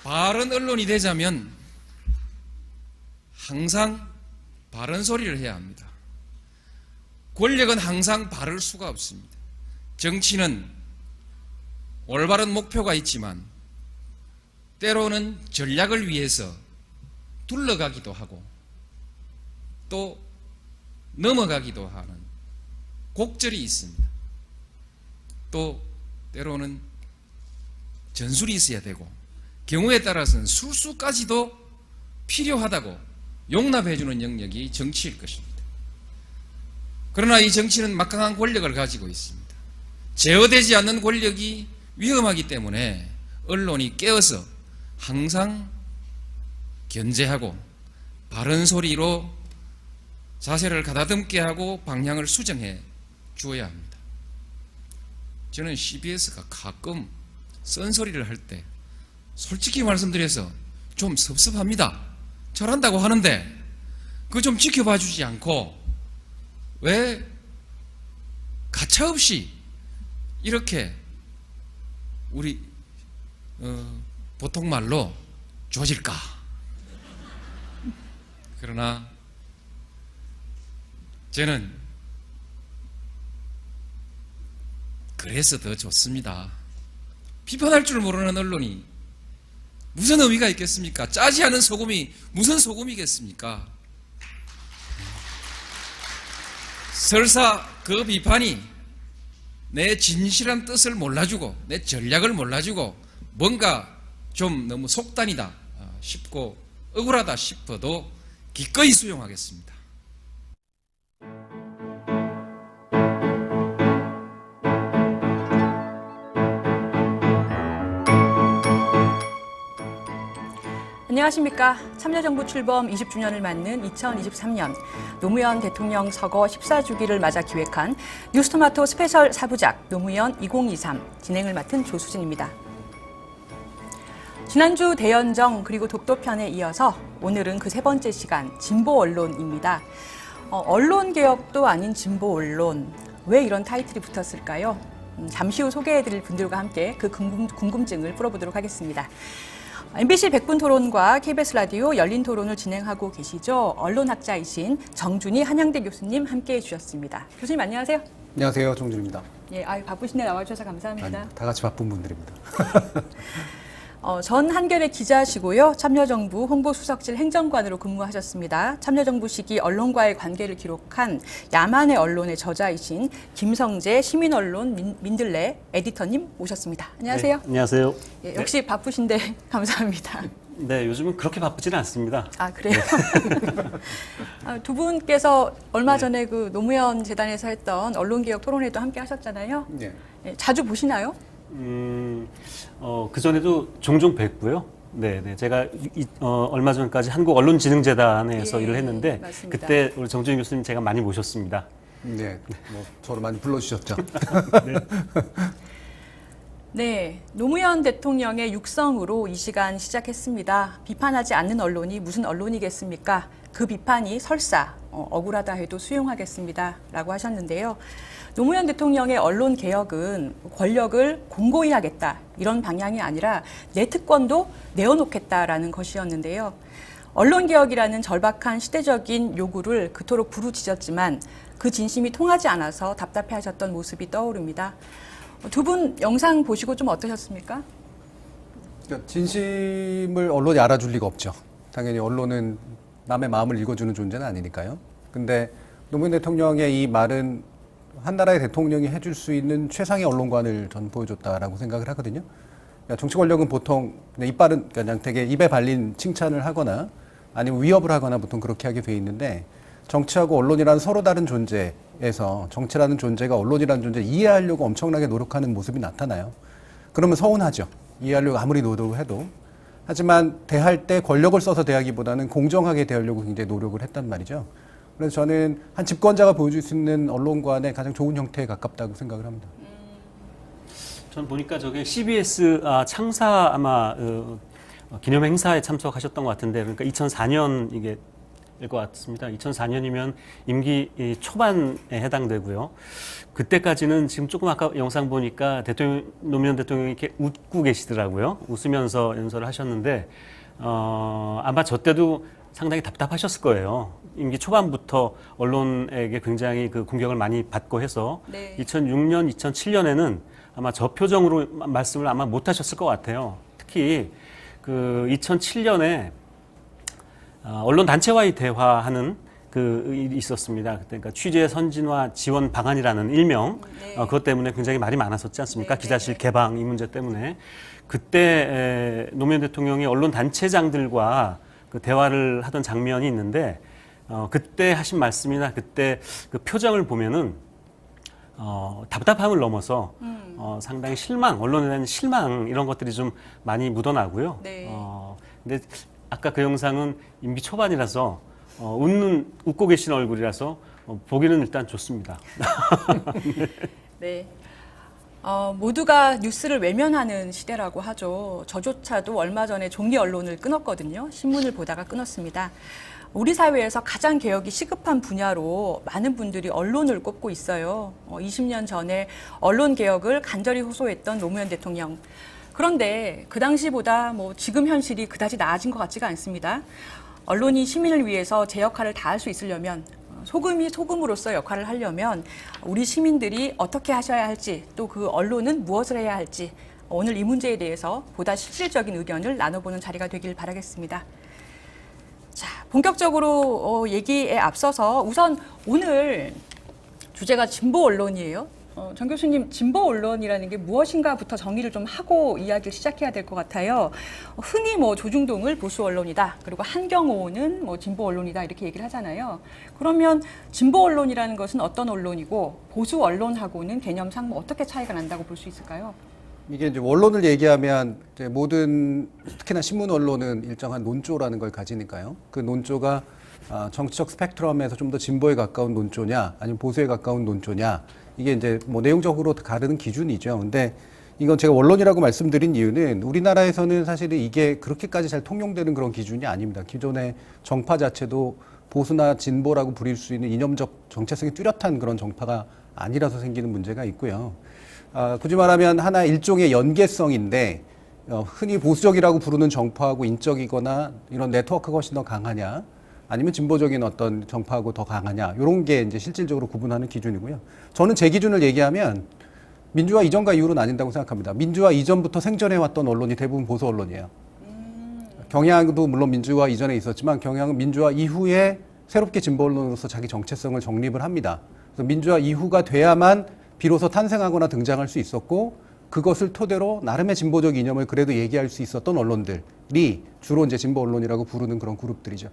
바른 언론이 되자면 항상 바른 소리를 해야 합니다. 권력은 항상 바를 수가 없습니다. 정치는 올바른 목표가 있지만 때로는 전략을 위해서 둘러가기도 하고 또 넘어가기도 하는 곡절이 있습니다. 또 때로는 전술이 있어야 되고 경우에 따라서는 술수까지도 필요하다고 용납해주는 영역이 정치일 것입니다. 그러나 이 정치는 막강한 권력을 가지고 있습니다. 제어되지 않는 권력이 위험하기 때문에 언론이 깨어서 항상 견제하고 바른 소리로 자세를 가다듬게 하고 방향을 수정해 주어야 합니다. 저는 CBS가 가끔 쓴소리를 할 때 솔직히 말씀드려서 좀 섭섭합니다. 잘한다고 하는데 그거 좀 지켜봐 주지 않고 왜 가차없이 이렇게 우리 보통 말로 조질까? 그러나 저는 그래서 더 좋습니다. 비판할 줄 모르는 언론이 무슨 의미가 있겠습니까? 짜지 않은 소금이 무슨 소금이겠습니까? 설사 그 비판이 내 진실한 뜻을 몰라주고 내 전략을 몰라주고 뭔가 좀 너무 속단이다 싶고 억울하다 싶어도 기꺼이 수용하겠습니다. 안녕하십니까. 참여정부 출범 20주년을 맞는 2023년 노무현 대통령 서거 14주기를 맞아 기획한 뉴스토마토 스페셜 4부작 노무현 2023 진행을 맡은 조수진입니다. 지난주 대연정 그리고 독도편에 이어서 오늘은 그 세 번째 시간 진보 언론입니다. 언론개혁도 아닌 진보 언론, 왜 이런 타이틀이 붙었을까요? 잠시 후 소개해드릴 분들과 함께 그 궁금증을 풀어보도록 하겠습니다. MBC 백분 토론과 KBS 라디오 열린 토론을 진행하고 계시죠. 언론학자이신 정준희 한양대 교수님 함께해 주셨습니다. 교수님 안녕하세요. 안녕하세요. 정준입니다. 예, 바쁘신데 나와주셔서 감사합니다. 다 같이 바쁜 분들입니다. 전 한겨레 기자시고요. 참여정부 홍보수석실 행정관으로 근무하셨습니다. 참여정부 시기 언론과의 관계를 기록한 야만의 언론의 저자이신 김성재 시민언론 민들레 에디터님 모셨습니다. 안녕하세요. 네, 안녕하세요. 예, 역시 바쁘신데 감사합니다. 네, 요즘은 그렇게 바쁘지는 않습니다. 아, 그래요? 두 분께서 얼마 전에 그 노무현 재단에서 했던 언론개혁 토론회도 함께 하셨잖아요. 네. 예, 자주 보시나요? 그전에도 종종 뵙고요. 네, 제가 얼마 전까지 한국언론진흥재단에서 예, 일을 했는데 맞습니다. 그때 우리 정준희 교수님 제가 많이 모셨습니다. 네. 저를 많이 불러주셨죠. 네, 노무현 대통령의 육성으로 이 시간 시작했습니다. 비판하지 않는 언론이 무슨 언론이겠습니까? 그 비판이 설사 억울하다 해도 수용하겠습니다. 라고 하셨는데요. 노무현 대통령의 언론 개혁은 권력을 공고히 하겠다 이런 방향이 아니라 내 특권도 내어놓겠다라는 것이었는데요. 언론 개혁이라는 절박한 시대적인 요구를 그토록 부르짖었지만 그 진심이 통하지 않아서 답답해하셨던 모습이 떠오릅니다. 두 분 영상 보시고 좀 어떠셨습니까? 그러니까 진심을 언론이 알아줄 리가 없죠. 당연히 언론은 남의 마음을 읽어주는 존재는 아니니까요. 근데 노무현 대통령의 이 말은 한 나라의 대통령이 해줄 수 있는 최상의 언론관을 전 보여줬다라고 생각을 하거든요. 그러니까 정치 권력은 보통 그냥 되게 입에 발린 칭찬을 하거나 아니면 위협을 하거나 보통 그렇게 하게 돼 있는데 정치하고 언론이라는 서로 다른 존재에서 정치라는 존재가 언론이라는 존재를 이해하려고 엄청나게 노력하는 모습이 나타나요. 그러면 서운하죠. 이해하려고 아무리 노력을 해도. 하지만 대할 때 권력을 써서 대하기보다는 공정하게 대하려고 굉장히 노력을 했단 말이죠. 그래서 저는 한 집권자가 보여줄 수 있는 언론관의 가장 좋은 형태에 가깝다고 생각을 합니다. 전 보니까 저게 CBS 창사 아마 기념 행사에 참석하셨던 것 같은데, 그러니까 2004년 이게 것 같습니다. 2004년이면 임기 초반에 해당되고요. 그때까지는 지금 조금 아까 영상 보니까 노무현 대통령이 이렇게 웃고 계시더라고요. 웃으면서 연설을 하셨는데 아마 저 때도 상당히 답답하셨을 거예요. 임기 초반부터 언론에게 굉장히 그 공격을 많이 받고 해서 네. 2006년, 2007년에는 아마 저 표정으로 말씀을 아마 못 하셨을 것 같아요. 특히 그 2007년에 언론 단체와의 대화하는 그 일이 있었습니다. 그러니까 취재 선진화 지원 방안이라는 일명 네. 그것 때문에 굉장히 말이 많았었지 않습니까? 네, 기자실 네. 개방 이 문제 때문에 그때 노무현 대통령이 언론 단체장들과 그 대화를 하던 장면이 있는데 그때 하신 말씀이나 그때 그 표정을 보면은 답답함을 넘어서 상당히 실망, 언론에 대한 실망 이런 것들이 좀 많이 묻어나고요. 네. 근데 아까 그 영상은 임기 초반이라서 웃고 계신 얼굴이라서 보기는 일단 좋습니다. 네. 모두가 뉴스를 외면하는 시대라고 하죠. 저조차도 얼마 전에 종이 언론을 끊었거든요. 신문을 보다가 끊었습니다. 우리 사회에서 가장 개혁이 시급한 분야로 많은 분들이 언론을 꼽고 있어요. 20년 전에 언론 개혁을 간절히 호소했던 노무현 대통령. 그런데 그 당시보다 지금 현실이 그다지 나아진 것 같지가 않습니다. 언론이 시민을 위해서 제 역할을 다할 수 있으려면 소금이 소금으로서 역할을 하려면 우리 시민들이 어떻게 하셔야 할지 또 그 언론은 무엇을 해야 할지 오늘 이 문제에 대해서 보다 실질적인 의견을 나눠보는 자리가 되길 바라겠습니다. 자, 본격적으로 얘기에 앞서서 우선 오늘 주제가 진보 언론이에요. 정 교수님, 진보 언론이라는 게 무엇인가부터 정의를 좀 하고 이야기를 시작해야 될 것 같아요. 흔히 조중동을 보수 언론이다, 그리고 한경호는 진보 언론이다 이렇게 얘기를 하잖아요. 그러면 진보 언론이라는 것은 어떤 언론이고 보수 언론하고는 개념상 어떻게 차이가 난다고 볼 수 있을까요? 이게 이제 원론을 얘기하면 이제 모든 특히나 신문 언론은 일정한 논조라는 걸 가지니까요. 그 논조가 정치적 스펙트럼에서 좀 더 진보에 가까운 논조냐, 아니면 보수에 가까운 논조냐, 이게 이제 내용적으로 가르는 기준이죠. 근데 이건 제가 원론이라고 말씀드린 이유는 우리나라에서는 사실은 이게 그렇게까지 잘 통용되는 그런 기준이 아닙니다. 기존의 정파 자체도 보수나 진보라고 부릴 수 있는 이념적 정체성이 뚜렷한 그런 정파가 아니라서 생기는 문제가 있고요. 굳이 말하면 하나 일종의 연계성인데 흔히 보수적이라고 부르는 정파하고 인적이거나 이런 네트워크가 훨씬 더 강하냐, 아니면 진보적인 어떤 정파하고 더 강하냐, 이런 게 이제 실질적으로 구분하는 기준이고요. 저는 제 기준을 얘기하면 민주화 이전과 이후로 나뉜다고 생각합니다. 민주화 이전부터 생존해왔던 언론이 대부분 보수 언론이에요. 경향도 물론 민주화 이전에 있었지만 경향은 민주화 이후에 새롭게 진보 언론으로서 자기 정체성을 정립을 합니다. 그래서 민주화 이후가 돼야만 비로소 탄생하거나 등장할 수 있었고, 그것을 토대로 나름의 진보적 이념을 그래도 얘기할 수 있었던 언론들이 주로 이제 진보 언론이라고 부르는 그런 그룹들이죠.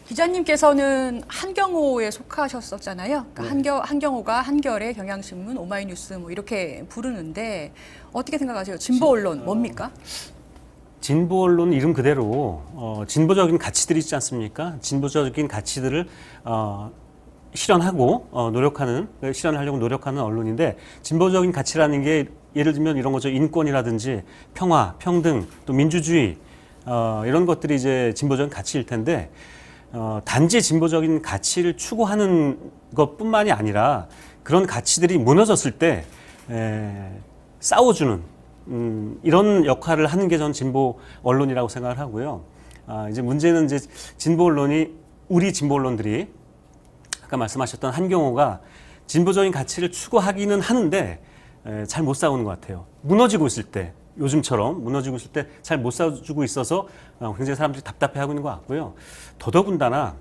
기자님께서는 한경호에 속하셨었잖아요. 그러니까 한경호가 한겨레, 경향신문, 오마이뉴스 이렇게 부르는데 어떻게 생각하세요? 진보 언론 뭡니까? 진보 언론 이름 그대로 진보적인 가치들이 있지 않습니까? 진보적인 가치들을 실현하고 실현하려고 노력하는 언론인데, 진보적인 가치라는 게 예를 들면 이런 거죠. 인권이라든지 평화, 평등, 또 민주주의 이런 것들이 이제 진보적인 가치일 텐데, 단지 진보적인 가치를 추구하는 것뿐만이 아니라 그런 가치들이 무너졌을 때 싸워주는 이런 역할을 하는 게 전 진보 언론이라고 생각을 하고요. 이제 문제는 이제 진보 언론이, 우리 진보 언론들이 아까 말씀하셨던 한경호가 진보적인 가치를 추구하기는 하는데 잘 못 싸우는 것 같아요. 무너지고 있을 때, 요즘처럼 무너지고 있을 때 잘 못 싸워주고 있어서 굉장히 사람들이 답답해하고 있는 것 같고요. 더더군다나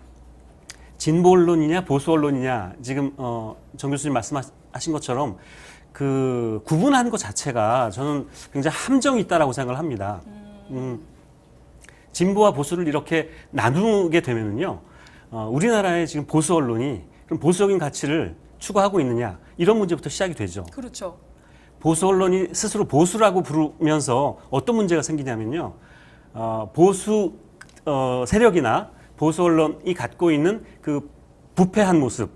진보 언론이냐 보수 언론이냐, 지금 정 교수님 말씀하신 것처럼 그 구분하는 것 자체가 저는 굉장히 함정이 있다라고 생각을 합니다. 진보와 보수를 이렇게 나누게 되면은요, 우리나라의 지금 보수 언론이 그럼 보수적인 가치를 추구하고 있느냐, 이런 문제부터 시작이 되죠. 그렇죠. 보수 언론이 스스로 보수라고 부르면서 어떤 문제가 생기냐면요, 보수 세력이나 보수 언론이 갖고 있는 그 부패한 모습,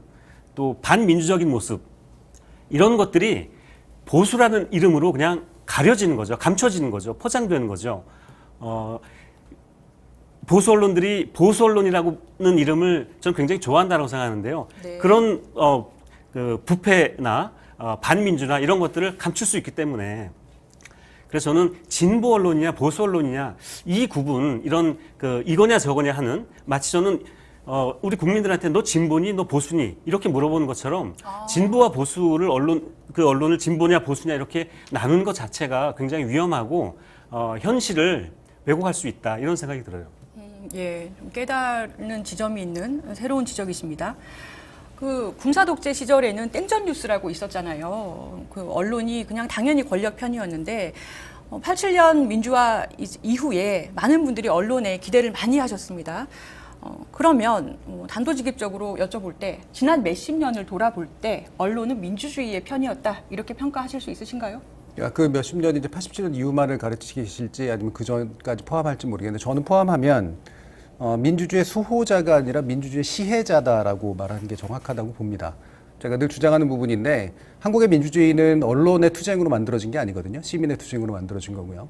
또 반민주적인 모습, 이런 것들이 보수라는 이름으로 그냥 가려지는 거죠. 감춰지는 거죠. 포장되는 거죠. 보수 언론들이 보수 언론이라고는 이름을 저는 굉장히 좋아한다고 생각하는데요. 네. 그런 그 부패나 반민주나 이런 것들을 감출 수 있기 때문에 그래서 저는 진보 언론이냐 보수 언론이냐 이 구분 이런 그 이거냐 저거냐 하는 마치 저는 우리 국민들한테 너 진보니 너 보수니 이렇게 물어보는 것처럼 진보와 보수를 언론을 진보냐 보수냐 이렇게 나누는 것 자체가 굉장히 위험하고 현실을 왜곡할 수 있다 이런 생각이 들어요. 예, 좀 깨달는 지점이 있는 새로운 지적이십니다. 그 군사 독재 시절에는 땡전 뉴스라고 있었잖아요. 그 언론이 그냥 당연히 권력 편이었는데 87년 민주화 이후에 많은 분들이 언론에 기대를 많이 하셨습니다. 그러면 단도직입적으로 여쭤볼 때 지난 몇십 년을 돌아볼 때 언론은 민주주의의 편이었다 이렇게 평가하실 수 있으신가요? 그 몇십 년이 이제 87년 이후만을 가르치실지 아니면 그 전까지 포함할지 모르겠는데 저는 포함하면 민주주의 수호자가 아니라 민주주의 시해자다라고 말하는 게 정확하다고 봅니다. 제가 늘 주장하는 부분인데 한국의 민주주의는 언론의 투쟁으로 만들어진 게 아니거든요. 시민의 투쟁으로 만들어진 거고요.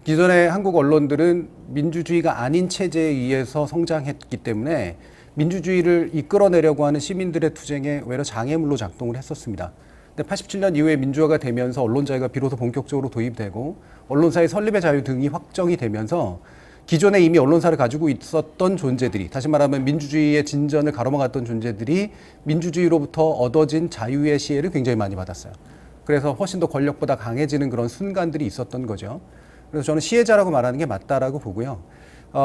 기존의 한국 언론들은 민주주의가 아닌 체제에 의해서 성장했기 때문에 민주주의를 이끌어내려고 하는 시민들의 투쟁에 외려 장애물로 작동을 했었습니다. 근데 87년 이후에 민주화가 되면서 언론 자유가 비로소 본격적으로 도입되고 언론사의 설립의 자유 등이 확정이 되면서 기존에 이미 언론사를 가지고 있었던 존재들이 다시 말하면 민주주의의 진전을 가로막았던 존재들이 민주주의로부터 얻어진 자유의 시혜를 굉장히 많이 받았어요. 그래서 훨씬 더 권력보다 강해지는 그런 순간들이 있었던 거죠. 그래서 저는 시혜자라고 말하는 게 맞다라고 보고요.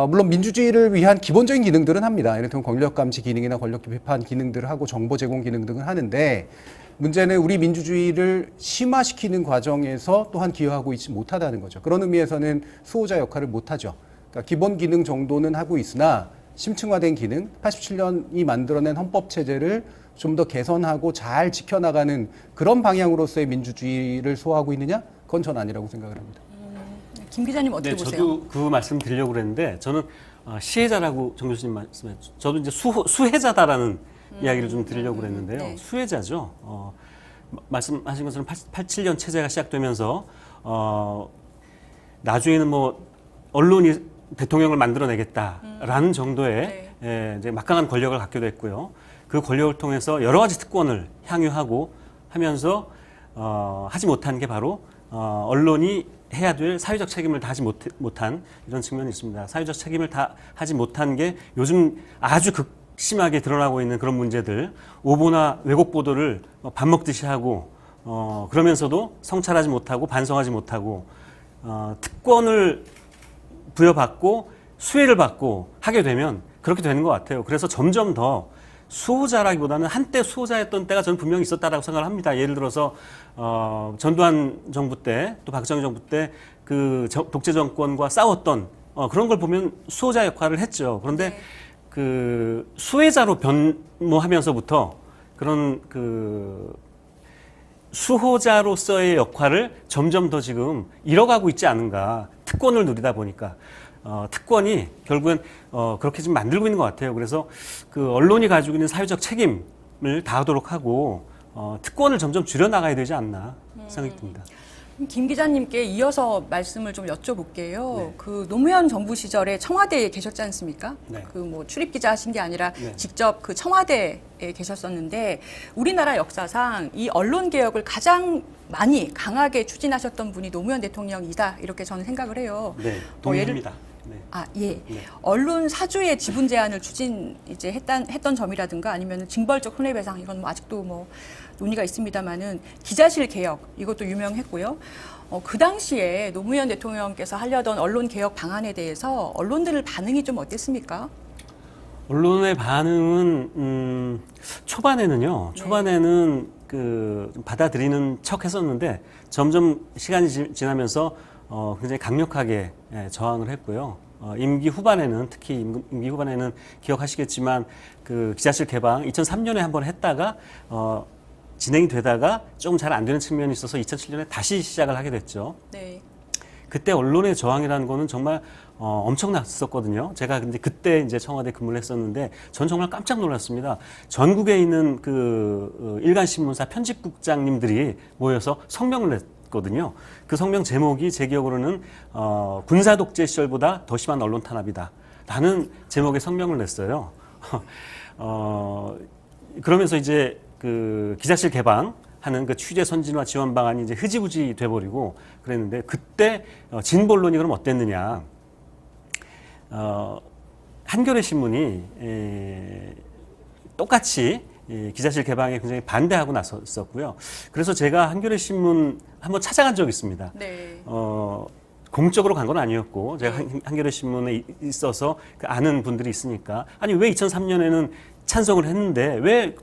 물론 민주주의를 위한 기본적인 기능들은 합니다. 예를 들면 권력 감시 기능이나 권력 비판 기능들을 하고 정보 제공 기능 등을 하는데 문제는 우리 민주주의를 심화시키는 과정에서 또한 기여하고 있지 못하다는 거죠. 그런 의미에서는 수호자 역할을 못하죠. 그러니까 기본 기능 정도는 하고 있으나 심층화된 기능, 87년이 만들어낸 헌법 체제를 좀 더 개선하고 잘 지켜나가는 그런 방향으로서의 민주주의를 소화하고 있느냐? 그건 전 아니라고 생각을 합니다. 김 기자님 어떻게 네, 보세요? 저도 그 말씀 드리려고 그랬는데 저는 시혜자라고 정 교수님 말씀하셨죠. 저도 이제 수혜자다라는 이야기를 좀 드리려고 그랬는데요. 네. 수혜자죠. 말씀하신 것처럼 87년 체제가 시작되면서 나중에는 뭐 언론이 대통령을 만들어내겠다라는 정도의 이제 막강한 권력을 갖게 됐고요. 그 권력을 통해서 여러 가지 특권을 향유하고 하면서 하지 못한 게 바로 언론이 해야 될 사회적 책임을 다하지 못한 이런 측면이 있습니다. 사회적 책임을 다하지 못한 게 요즘 아주 극심하게 드러나고 있는 그런 문제들, 오보나 왜곡 보도를 밥 먹듯이 하고 그러면서도 성찰하지 못하고 반성하지 못하고 특권을 부여받고 수혜를 받고 하게 되면 그렇게 되는 것 같아요. 그래서 점점 더 수호자라기보다는 한때 수호자였던 때가 저는 분명히 있었다라고 생각을 합니다. 예를 들어서 전두환 정부 때 또 박정희 정부 때 그 독재 정권과 싸웠던 그런 걸 보면 수호자 역할을 했죠. 그런데 네. 그 수혜자로 변모하면서부터 그런 그 수호자로서의 역할을 점점 더 지금 잃어가고 있지 않은가. 특권을 누리다 보니까 특권이 결국엔 그렇게 좀 만들고 있는 것 같아요. 그래서 그 언론이 가지고 있는 사회적 책임을 다하도록 하고 특권을 점점 줄여나가야 되지 않나 생각이 듭니다. 김 기자님께 이어서 말씀을 좀 여쭤볼게요. 네. 그 노무현 정부 시절에 청와대에 계셨지 않습니까? 네. 그 뭐 출입 기자 하신 게 아니라 네. 직접 그 청와대에 계셨었는데 우리나라 역사상 이 언론 개혁을 가장 많이 강하게 추진하셨던 분이 노무현 대통령이다 이렇게 저는 생각을 해요. 네, 동의합니다. 네. 예. 네. 언론 사주의 지분 제한을 했던 점이라든가 아니면 징벌적 손해배상 이건 뭐 아직도 뭐 논의가 있습니다만은 기자실 개혁 이것도 유명했고요. 그 당시에 노무현 대통령께서 하려던 언론 개혁 방안에 대해서 언론들 반응이 좀 어땠습니까? 언론의 반응은 초반에는요. 네. 초반에는 그 받아들이는 척했었는데 점점 시간이 지나면서 굉장히 강력하게 저항을 했고요. 임기 후반에는 특히 임기 후반에는 기억하시겠지만 그 기자실 개방 2003년에 한번 했다가 진행이 되다가 조금 잘 안 되는 측면이 있어서 2007년에 다시 시작을 하게 됐죠. 네. 그때 언론의 저항이라는 거는 정말 엄청났었거든요. 제가 근데 그때 이제 청와대 근무를 했었는데 전 정말 깜짝 놀랐습니다. 전국에 있는 그 일간 신문사 편집국장님들이 모여서 성명을 냈거든요. 그 성명 제목이 제 기억으로는 군사 독재 시절보다 더 심한 언론 탄압이다. 라는 제목의 성명을 냈어요. 그러면서 이제 그 기자실 개방하는 그 취재 선진화 지원 방안이 이제 흐지부지 돼버리고 그랬는데 그때 진보 언론이 그럼 어땠느냐? 한겨레 신문이 똑같이 기자실 개방에 굉장히 반대하고 나섰었고요. 그래서 제가 한겨레 신문 한번 찾아간 적이 있습니다. 네. 공적으로 간 건 아니었고 제가 한겨레 신문에 있어서 그 아는 분들이 있으니까 아니 왜 2003년에는 찬성을 했는데 왜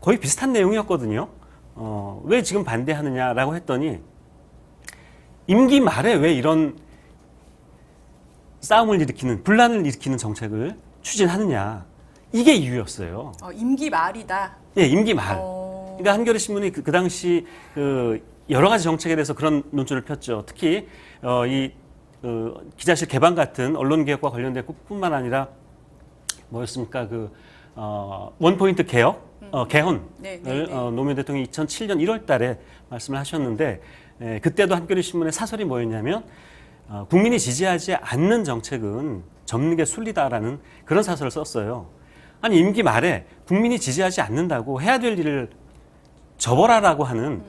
거의 비슷한 내용이었거든요. 왜 지금 반대하느냐라고 했더니 임기 말에 왜 이런 싸움을 일으키는 분란을 일으키는 정책을 추진하느냐 이게 이유였어요. 임기 말이다. 예, 임기 말. 그러니까 한겨레 신문이 그 당시 그 여러 가지 정책에 대해서 그런 논조를 폈죠. 특히 이 기자실 개방 같은 언론 개혁과 관련된 것뿐만 아니라 뭐였습니까? 그 원포인트 개혁, 개헌을 네. 노무현 대통령이 2007년 1월달에 말씀을 하셨는데 그때도 한겨레 신문의 사설이 뭐였냐면 국민이 지지하지 않는 정책은 접는 게 순리다라는 그런 사설을 썼어요. 아니 임기 말에 국민이 지지하지 않는다고 해야 될 일을 접어라라고 하는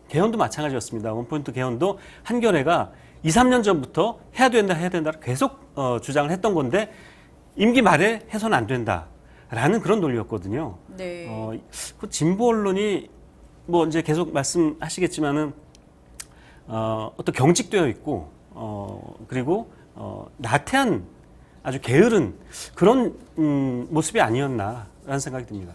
개헌도 마찬가지였습니다. 원포인트 개헌도 한겨레가 2, 3년 전부터 해야 된다 계속 주장을 했던 건데 임기 말에 해서는 안 된다라는 그런 논리였거든요. 네. 그 진보 언론이 뭐 이제 계속 말씀하시겠지만은 어떤 경직되어 있고 그리고 나태한 아주 게으른 그런 모습이 아니었나라는 생각이 듭니다.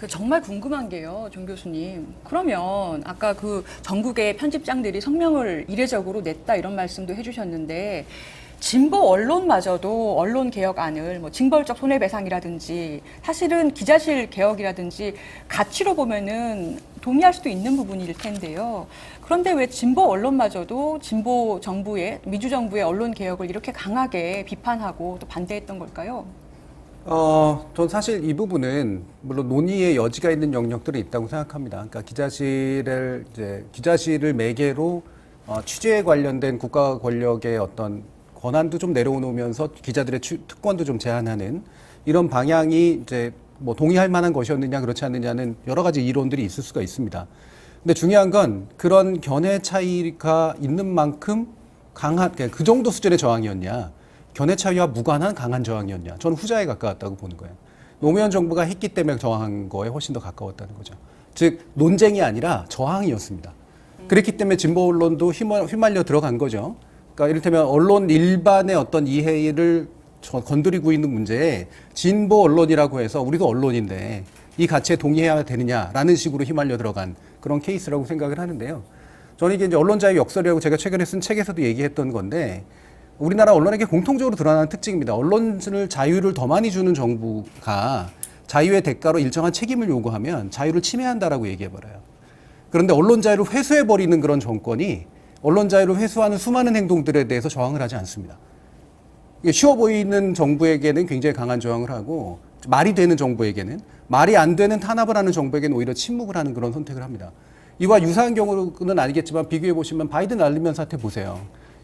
정말 궁금한 게요, 정 교수님. 그러면 아까 그 전국의 편집장들이 성명을 이례적으로 냈다 이런 말씀도 해주셨는데 진보 언론마저도 언론 개혁안을 뭐 징벌적 손해배상이라든지 사실은 기자실 개혁이라든지 가치로 보면은 동의할 수도 있는 부분일 텐데요. 그런데 왜 진보 언론마저도 진보 정부의 민주정부의 언론 개혁을 이렇게 강하게 비판하고 또 반대했던 걸까요? 전 사실 이 부분은 물론 논의의 여지가 있는 영역들이 있다고 생각합니다. 그러니까 기자실을 매개로 취재에 관련된 국가 권력의 어떤 권한도 좀 내려놓으면서 기자들의 특권도 좀 제한하는 이런 방향이 이제 뭐 동의할 만한 것이었느냐 그렇지 않느냐는 여러 가지 이론들이 있을 수가 있습니다. 근데 중요한 건 그런 견해 차이가 있는 만큼 강한 그 정도 수준의 저항이었냐, 견해 차이와 무관한 강한 저항이었냐, 저는 후자에 가까웠다고 보는 거예요. 노무현 정부가 했기 때문에 저항한 거에 훨씬 더 가까웠다는 거죠. 즉 논쟁이 아니라 저항이었습니다. 그렇기 때문에 진보 언론도 휘말려 들어간 거죠. 그러니까 이를테면 언론 일반의 어떤 이해를 건드리고 있는 문제에 진보 언론이라고 해서 우리도 언론인데 이 가치에 동의해야 되느냐라는 식으로 휘말려 들어간 그런 케이스라고 생각을 하는데요. 저는 이게 이제 언론자유 역설이라고 제가 최근에 쓴 책에서도 얘기했던 건데 우리나라 언론에게 공통적으로 드러나는 특징입니다. 언론을 자유를 더 많이 주는 정부가 자유의 대가로 일정한 책임을 요구하면 자유를 침해한다라고 얘기해버려요. 그런데 언론 자유를 회수해버리는 그런 정권이 언론 자유를 회수하는 수많은 행동들에 대해서 저항을 하지 않습니다. 이게 쉬워 보이는 정부에게는 굉장히 강한 저항을 하고 말이 되는 정부에게는 말이 안 되는 탄압을 하는 정부에게는 오히려 침묵을 하는 그런 선택을 합니다. 이와 유사한 경우는 아니겠지만 비교해 보시면 바이든 알리면 사태 보세요.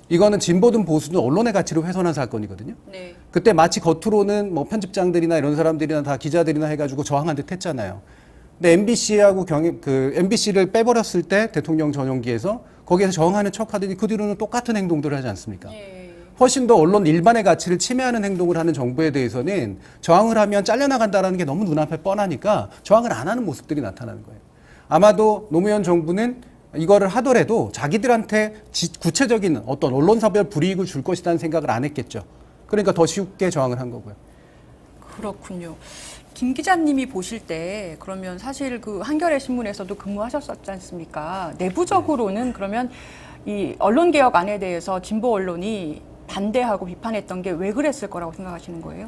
이거는 진보든 보수든 언론의 가치를 훼손한 사건이거든요. 네. 그때 마치 겉으로는 뭐 편집장들이나 이런 사람들이나 다 기자들이나 해가지고 저항한 듯 했잖아요. 근데 MBC하고 MBC를 빼버렸을 때 대통령 전용기에서 거기에서 저항하는 척 하더니 그 뒤로는 똑같은 행동들을 하지 않습니까? 예. 훨씬 더 언론 일반의 가치를 침해하는 행동을 하는 정부에 대해서는 저항을 하면 잘려나간다는 게 너무 눈앞에 뻔하니까 저항을 안 하는 모습들이 나타나는 거예요. 아마도 노무현 정부는 이거를 하더라도 자기들한테 구체적인 어떤 언론사별 불이익을 줄 것이라는 생각을 안 했겠죠. 그러니까 더 쉽게 저항을 한 거고요. 그렇군요. 김 기자님이 보실 때 그러면 사실 그 한겨레 신문에서도 근무하셨었지 않습니까? 내부적으로는 그러면 이 언론개혁안에 대해서 진보 언론이 반대하고 비판했던 게 왜 그랬을 거라고 생각하시는 거예요?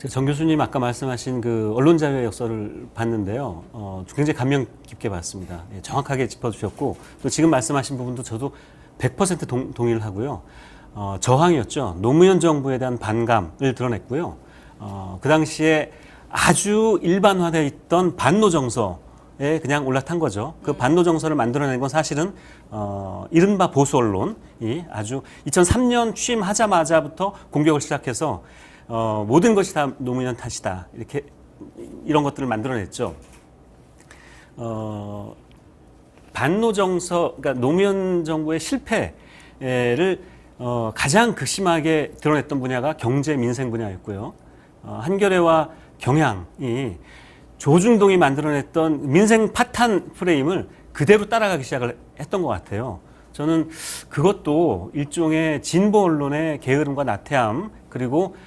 정 교수님 아까 말씀하신 그 언론자유의 역설을 봤는데요. 굉장히 감명 깊게 봤습니다. 예, 정확하게 짚어주셨고 또 지금 말씀하신 부분도 저도 100% 동의를 하고요. 저항이었죠. 노무현 정부에 대한 반감을 드러냈고요. 그 당시에 아주 일반화되어 있던 반노 정서 그냥 올라탄 거죠. 그 반로 정서를 만들어낸 건 사실은 이른바 보수 언론이 아주 2003년 취임하자마자부터 공격을 시작해서 모든 것이 다 노무현 탓이다. 이렇게 이런 것들을 만들어냈죠. 반로 정서, 그러니까 노무현 정부의 실패를 가장 극심하게 드러냈던 분야가 경제 민생 분야였고요. 한겨레와 경향이 조중동이 만들어냈던 민생 파탄 프레임을 그대로 따라가기 시작을 했던 것 같아요. 저는 그것도 일종의 진보 언론의 게으름과 나태함 그리고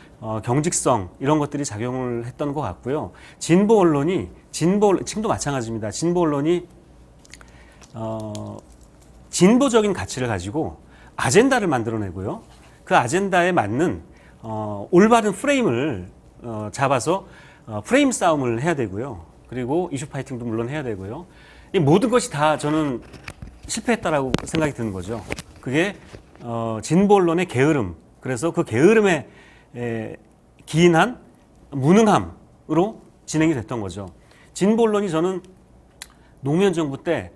경직성 이런 것들이 작용을 했던 것 같고요. 진보 언론이 지금도 마찬가지입니다. 진보 언론이 진보적인 가치를 가지고 아젠다를 만들어내고요. 그 아젠다에 맞는 올바른 프레임을 잡아서 프레임 싸움을 해야 되고요. 그리고 이슈 파이팅도 물론 해야 되고요. 이 모든 것이 다 저는 실패했다라고 생각이 드는 거죠. 그게 진보 언론의 게으름, 그래서 그 게으름에 기인한 무능함으로 진행이 됐던 거죠. 진보 언론이 저는 노무현 정부 때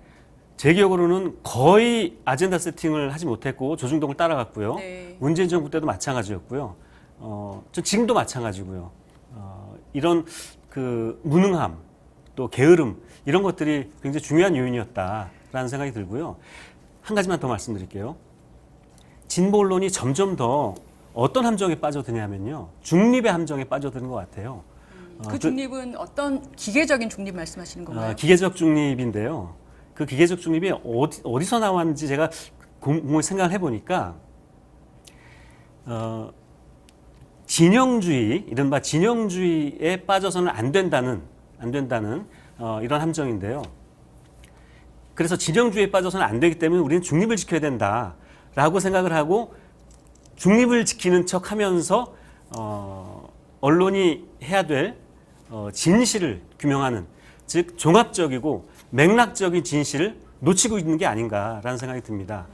제 기억으로는 거의 아젠다 세팅을 하지 못했고 조중동을 따라갔고요. 네. 문재인 정부 때도 마찬가지였고요. 저 지금도 마찬가지고요. 이런 그 무능함 또 게으름 이런 것들이 굉장히 중요한 요인이었다라는 생각이 들고요. 한 가지만 더 말씀드릴게요. 진보 언론이 점점 더 어떤 함정에 빠져드냐면요. 중립의 함정에 빠져드는 것 같아요. 그 중립은 어떤 기계적인 중립 말씀하시는 건가요? 기계적 중립인데요. 그 기계적 중립이 어디서 나왔는지 제가 곰곰이 생각을 해보니까 진영주의, 이른바 진영주의에 빠져서는 안 된다는 이런 함정인데요. 그래서 진영주의에 빠져서는 안 되기 때문에 우리는 중립을 지켜야 된다라고 생각을 하고 중립을 지키는 척하면서 언론이 해야 될 진실을 규명하는, 즉 종합적이고 맥락적인 진실을 놓치고 있는 게 아닌가라는 생각이 듭니다.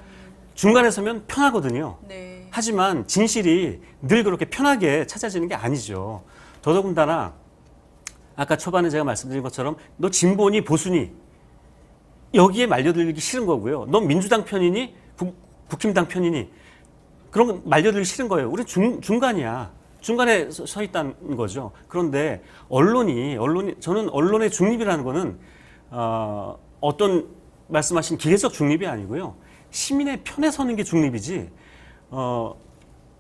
중간에 서면 편하거든요. 네. 하지만 진실이 늘 그렇게 편하게 찾아지는 게 아니죠. 더더군다나 아까 초반에 제가 말씀드린 것처럼 너 진보니 보수니 여기에 말려들기 싫은 거고요. 너 민주당 편이니 국힘당 편이니 그런 건 말려들기 싫은 거예요. 우리 중간이야. 중간에 서 있다는 거죠. 그런데 저는 언론의 중립이라는 거는 어떤 말씀하신 기계적 중립이 아니고요. 시민의 편에 서는 게 중립이지.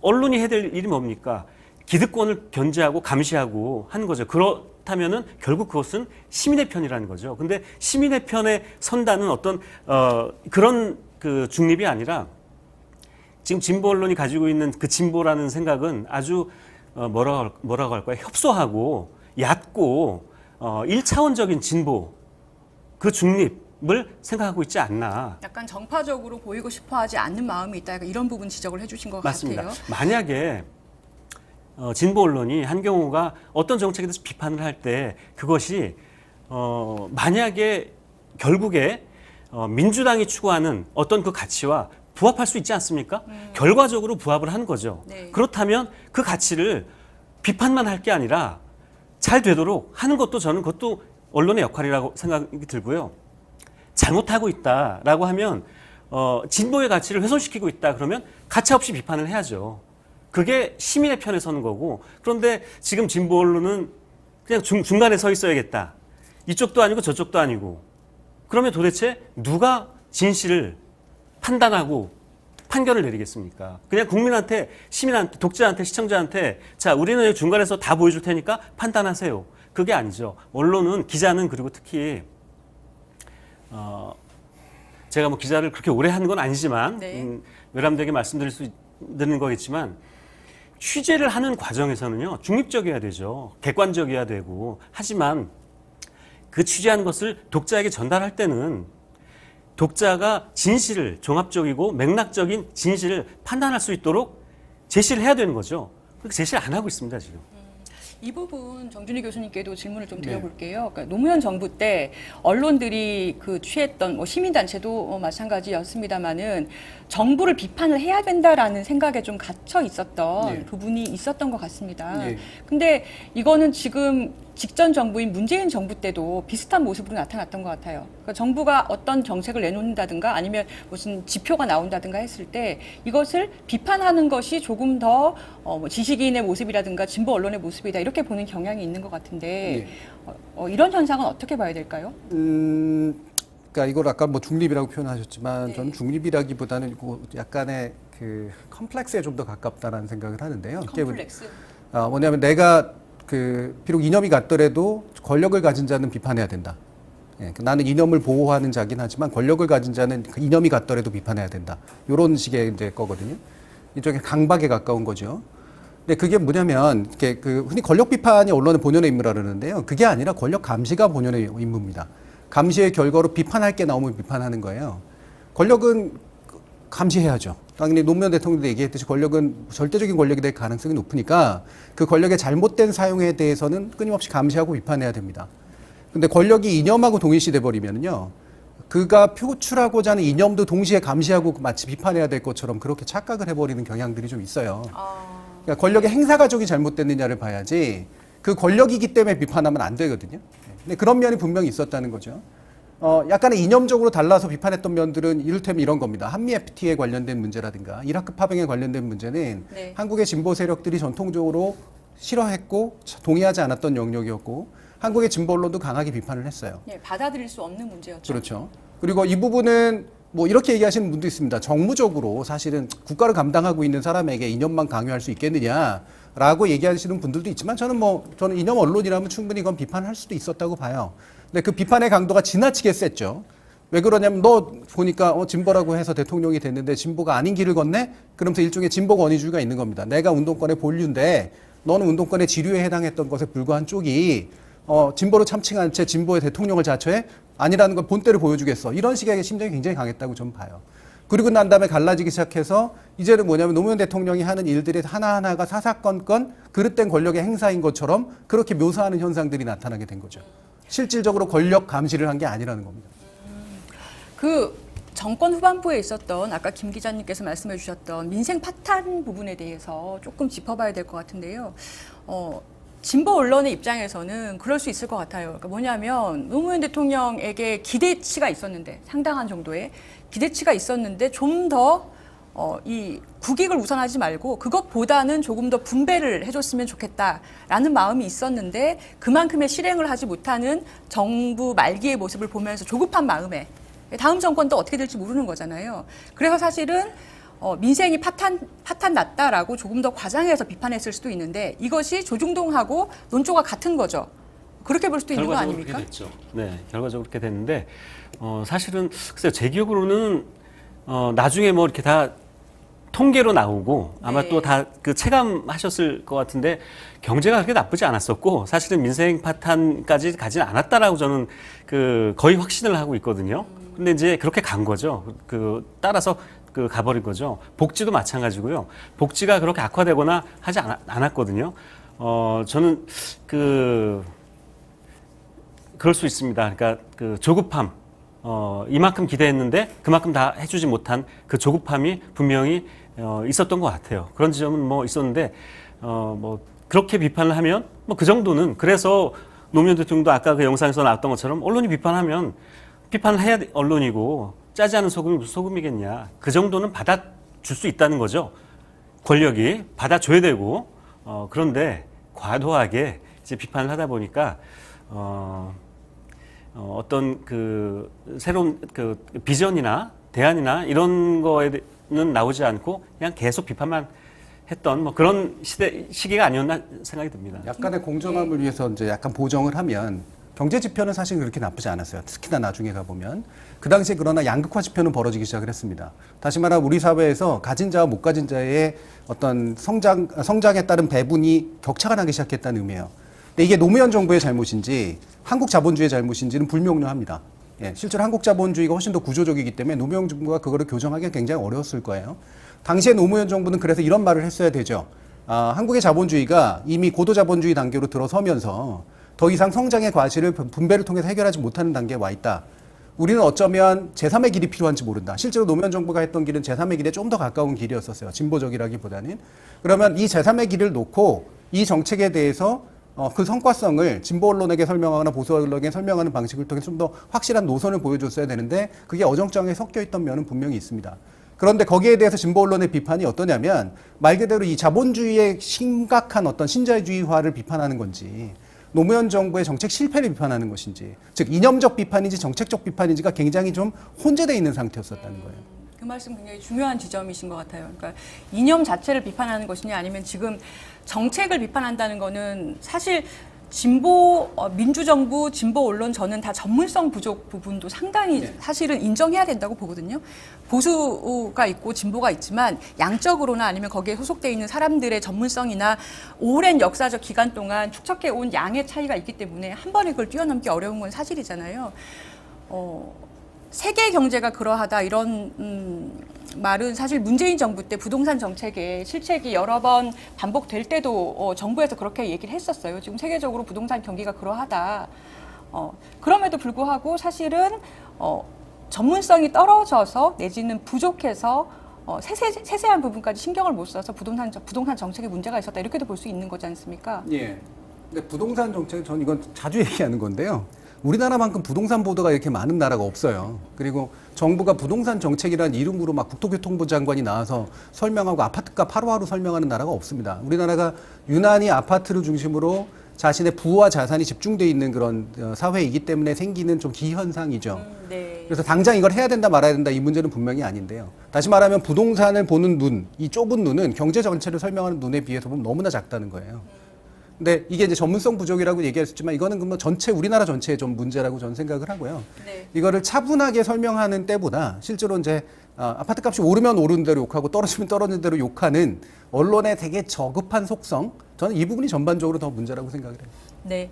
언론이 해야 될 일이 뭡니까? 기득권을 견제하고 감시하고 하는 거죠. 그렇다면은 결국 그것은 시민의 편이라는 거죠. 근데 시민의 편에 선다는 어떤 그런 그 중립이 아니라 지금 진보 언론이 가지고 있는 그 진보라는 생각은 아주 뭐라고 할까요? 협소하고 얕고 1차원적인 진보, 그 중립을 생각하고 있지 않나. 약간 정파적으로 보이고 싶어하지 않는 마음이 있다. 약간 이런 부분 지적을 해주신 것 맞습니다. 같아요. 만약에 진보 언론이 한경호가 어떤 정책에 대해서 비판을 할 때 그것이 만약에 결국에 민주당이 추구하는 어떤 그 가치와 부합할 수 있지 않습니까? 결과적으로 부합을 하는 거죠. 네. 그렇다면 그 가치를 비판만 할 게 아니라 잘 되도록 하는 것도 저는 그것도 언론의 역할이라고 생각이 들고요. 잘못하고 있다라고 하면 진보의 가치를 훼손시키고 있다 그러면 가차없이 비판을 해야죠. 그게 시민의 편에 서는 거고. 그런데 지금 진보 언론은 그냥 중간에 서 있어야겠다. 이쪽도 아니고 저쪽도 아니고. 그러면 도대체 누가 진실을 판단하고 판결을 내리겠습니까? 그냥 국민한테, 시민한테, 독자한테, 시청자한테 자, 우리는 여기 중간에서 다 보여줄 테니까 판단하세요. 그게 아니죠. 언론은, 기자는, 그리고 특히 제가 뭐 기자를 그렇게 오래 한 건 아니지만 네. 외람되게 말씀드리는 거겠지만 취재를 하는 과정에서는요 중립적이어야 되죠. 객관적이어야 되고. 하지만 그 취재한 것을 독자에게 전달할 때는 독자가 진실을, 종합적이고 맥락적인 진실을 판단할 수 있도록 제시를 해야 되는 거죠. 그렇게 제시를 안 하고 있습니다, 지금. 이 부분 정준희 교수님께도 질문을 좀 드려볼게요. 그러니까 노무현 정부 때 언론들이 그 취했던 뭐 시민단체도 마찬가지였습니다만은 정부를 비판을 해야 된다라는 생각에 좀 갇혀 있었던 네. 부분이 있었던 것 같습니다. 네. 근데 이거는 지금 직전 정부인 문재인 정부 때도 비슷한 모습으로 나타났던 것 같아요. 그러니까 정부가 어떤 정책을 내놓는다든가 아니면 무슨 지표가 나온다든가 했을 때 이것을 비판하는 것이 조금 더 뭐 지식인의 모습이라든가 진보 언론의 모습이다 이렇게 보는 경향이 있는 것 같은데 이런 현상은 어떻게 봐야 될까요? 그러니까 이걸 아까 뭐 중립이라고 표현하셨지만 네. 저는 중립이라기보다는 이거 약간의 그 컴플렉스에 좀 더 가깝다라는 생각을 하는데요. 컴플렉스. 뭐냐면 내가 비록 이념이 같더라도 권력을 가진 자는 비판해야 된다. 예, 나는 이념을 보호하는 자긴 하지만 권력을 가진 자는 그 이념이 같더라도 비판해야 된다. 이런 식의 이제 거거든요. 이쪽에 강박에 가까운 거죠. 근데 그게 뭐냐면 흔히 권력 비판이 언론의 본연의 임무라 그러는데요. 그게 아니라 권력 감시가 본연의 임무입니다. 감시의 결과로 비판할 게 나오면 비판하는 거예요. 권력은 감시해야죠. 당연히 노무현 대통령도 얘기했듯이 권력은 절대적인 권력이 될 가능성이 높으니까 그 권력의 잘못된 사용에 대해서는 끊임없이 감시하고 비판해야 됩니다. 근데 권력이 이념하고 동일시돼 버리면요. 그가 표출하고자 하는 이념도 동시에 감시하고 마치 비판해야 될 것처럼 그렇게 착각을 해버리는 경향들이 좀 있어요. 그러니까 권력의 행사 과정이 잘못됐느냐를 봐야지 그 권력이기 때문에 비판하면 안 되거든요. 근데 그런 면이 분명히 있었다는 거죠. 약간의 이념적으로 달라서 비판했던 면들은 이를테면 이런 겁니다. 한미 FTA에 관련된 문제라든가 이라크 파병에 관련된 문제는 네. 한국의 진보 세력들이 전통적으로 싫어했고 동의하지 않았던 영역이었고 한국의 진보 언론도 강하게 비판을 했어요. 네, 받아들일 수 없는 문제였죠. 그렇죠. 그리고 이 부분은 뭐 이렇게 얘기하시는 분도 있습니다. 정무적으로 사실은 국가를 감당하고 있는 사람에게 이념만 강요할 수 있겠느냐라고 얘기하시는 분들도 있지만 저는 이념 언론이라면 충분히 이건 비판할 수도 있었다고 봐요. 근데 그 비판의 강도가 지나치게 셌죠. 왜 그러냐면 너 보니까 진보라고 해서 대통령이 됐는데 진보가 아닌 길을 걷네? 그러면서 일종의 진보 권위주의가 있는 겁니다. 내가 운동권의 본류인데 너는 운동권의 지류에 해당했던 것에 불과한 쪽이 진보로 참칭한 채 진보의 대통령을 자처해? 아니라는 걸 본때를 보여주겠어. 이런 식의 심정이 굉장히 강했다고 저는 봐요. 그리고 난 다음에 갈라지기 시작해서 이제는 뭐냐면 노무현 대통령이 하는 일들이 하나하나가 사사건건 그릇된 권력의 행사인 것처럼 그렇게 묘사하는 현상들이 나타나게 된 거죠. 실질적으로 권력 감시를 한 게 아니라는 겁니다. 그 정권 후반부에 있었던 아까 김 기자님께서 말씀해 주셨던 민생 파탄 부분에 대해서 조금 짚어봐야 될 것 같은데요. 진보 언론의 입장에서는 그럴 수 있을 것 같아요. 그러니까 뭐냐면 노무현 대통령에게 기대치가 있었는데 상당한 정도의 기대치가 있었는데 좀 더 이 국익을 우선하지 말고 그것보다는 조금 더 분배를 해줬으면 좋겠다라는 마음이 있었는데 그만큼의 실행을 하지 못하는 정부 말기의 모습을 보면서 조급한 마음에 다음 정권도 어떻게 될지 모르는 거잖아요. 그래서 사실은 민생이 파탄 났다라고 조금 더 과장해서 비판했을 수도 있는데 이것이 조중동하고 논조가 같은 거죠. 그렇게 볼 수도 있는 거 결과적으로 아닙니까? 그렇게 됐죠. 네, 결과적으로 그렇게 됐는데 사실은 글쎄요, 제 기억으로는 나중에 뭐 이렇게 다 통계로 나오고 아마 네. 또 다 그 체감하셨을 것 같은데 경제가 그렇게 나쁘지 않았었고 사실은 민생 파탄까지 가지는 않았다라고 저는 거의 확신을 하고 있거든요. 근데 이제 그렇게 간 거죠. 따라서 가버린 거죠. 복지도 마찬가지고요. 복지가 그렇게 악화되거나 하지 않았거든요. 저는 그럴 수 있습니다. 그러니까 조급함, 이만큼 기대했는데 그만큼 다 해주지 못한 그 조급함이 분명히 있었던 것 같아요. 그런 지점은 뭐 있었는데 뭐 그렇게 비판을 하면 뭐 그 정도는 그래서 노무현 대통령도 아까 그 영상에서 나왔던 것처럼 언론이 비판하면 비판을 해야 언론이고 짜지 않은 소금이 무슨 소금이겠냐. 그 정도는 받아줄 수 있다는 거죠. 권력이 받아줘야 되고 그런데 과도하게 이제 비판을 하다 보니까 어떤 새로운 비전이나 대안이나 이런 거에는 나오지 않고 그냥 계속 비판만 했던 뭐 그런 시기가 아니었나 생각이 듭니다. 약간의 공정함을 위해서 이제 약간 보정을 하면 경제 지표는 사실 그렇게 나쁘지 않았어요. 특히나 나중에 가보면. 그 당시에 그러나 양극화 지표는 벌어지기 시작을 했습니다. 다시 말하면 우리 사회에서 가진 자와 못 가진 자의 어떤 성장에 따른 배분이 격차가 나기 시작했다는 의미예요. 근데 이게 노무현 정부의 잘못인지 한국 자본주의의 잘못인지는 불명료합니다. 예, 실제로 한국 자본주의가 훨씬 더 구조적이기 때문에 노무현 정부가 그거를 교정하기가 굉장히 어려웠을 거예요. 당시에 노무현 정부는 그래서 이런 말을 했어야 되죠. 한국의 자본주의가 이미 고도 자본주의 단계로 들어서면서 더 이상 성장의 과실을 분배를 통해서 해결하지 못하는 단계에 와 있다. 우리는 어쩌면 제3의 길이 필요한지 모른다. 실제로 노무현 정부가 했던 길은 제3의 길에 좀 더 가까운 길이었었어요. 진보적이라기보다는. 그러면 이 제3의 길을 놓고 이 정책에 대해서 그 성과성을 진보 언론에게 설명하거나 보수 언론에게 설명하는 방식을 통해 좀 더 확실한 노선을 보여줬어야 되는데 그게 어정쩡하게 섞여 있던 면은 분명히 있습니다. 그런데 거기에 대해서 진보 언론의 비판이 어떠냐면 말 그대로 이 자본주의의 심각한 어떤 신자유주의화를 비판하는 건지 노무현 정부의 정책 실패를 비판하는 것인지, 즉 이념적 비판인지 정책적 비판인지가 굉장히 좀 혼재되어 있는 상태였었다는 거예요. 그 말씀 굉장히 중요한 지점이신 것 같아요. 그러니까 이념 자체를 비판하는 것이냐 아니면 지금 정책을 비판한다는 거는 사실 진보 민주정부 진보 언론 저는 다 전문성 부족 부분도 상당히 사실은 인정해야 된다고 보거든요. 보수가 있고 진보가 있지만 양적으로나 아니면 거기에 소속돼 있는 사람들의 전문성이나 오랜 역사적 기간 동안 축적해 온 양의 차이가 있기 때문에 한 번에 그걸 뛰어넘기 어려운 건 사실이잖아요. 세계 경제가 그러하다 이런 말은 사실 문재인 정부 때 부동산 정책의 실책이 여러 번 반복될 때도 정부에서 그렇게 얘기를 했었어요. 지금 세계적으로 부동산 경기가 그러하다. 그럼에도 불구하고 사실은 전문성이 떨어져서 내지는 부족해서 세세한 부분까지 신경을 못 써서 부동산 정책에 문제가 있었다 이렇게도 볼 수 있는 거지 않습니까? 예. 근데 부동산 정책 전 이건 자주 얘기하는 건데요. 우리나라만큼 부동산 보도가 이렇게 많은 나라가 없어요. 그리고 정부가 부동산 정책이라는 이름으로 막 국토교통부 장관이 나와서 설명하고 아파트값 하루하루 설명하는 나라가 없습니다. 우리나라가 유난히 아파트를 중심으로 자신의 부와 자산이 집중돼 있는 그런 사회이기 때문에 생기는 좀 기현상이죠. 네. 그래서 당장 이걸 해야 된다 말아야 된다 이 문제는 분명히 아닌데요. 다시 말하면 부동산을 보는 눈, 이 좁은 눈은 경제 전체를 설명하는 눈에 비해서 보면 너무나 작다는 거예요. 근데 이게 이제 전문성 부족이라고 얘기했지만 이거는 뭐 전체 우리나라 전체의 좀 문제라고 저는 생각을 하고요. 네. 이거를 차분하게 설명하는 때보다 실제로 이제 아파트 값이 오르면 오르는 대로 욕하고 떨어지면 떨어지는 대로 욕하는 언론의 되게 저급한 속성, 저는 이 부분이 전반적으로 더 문제라고 생각을 해요. 네.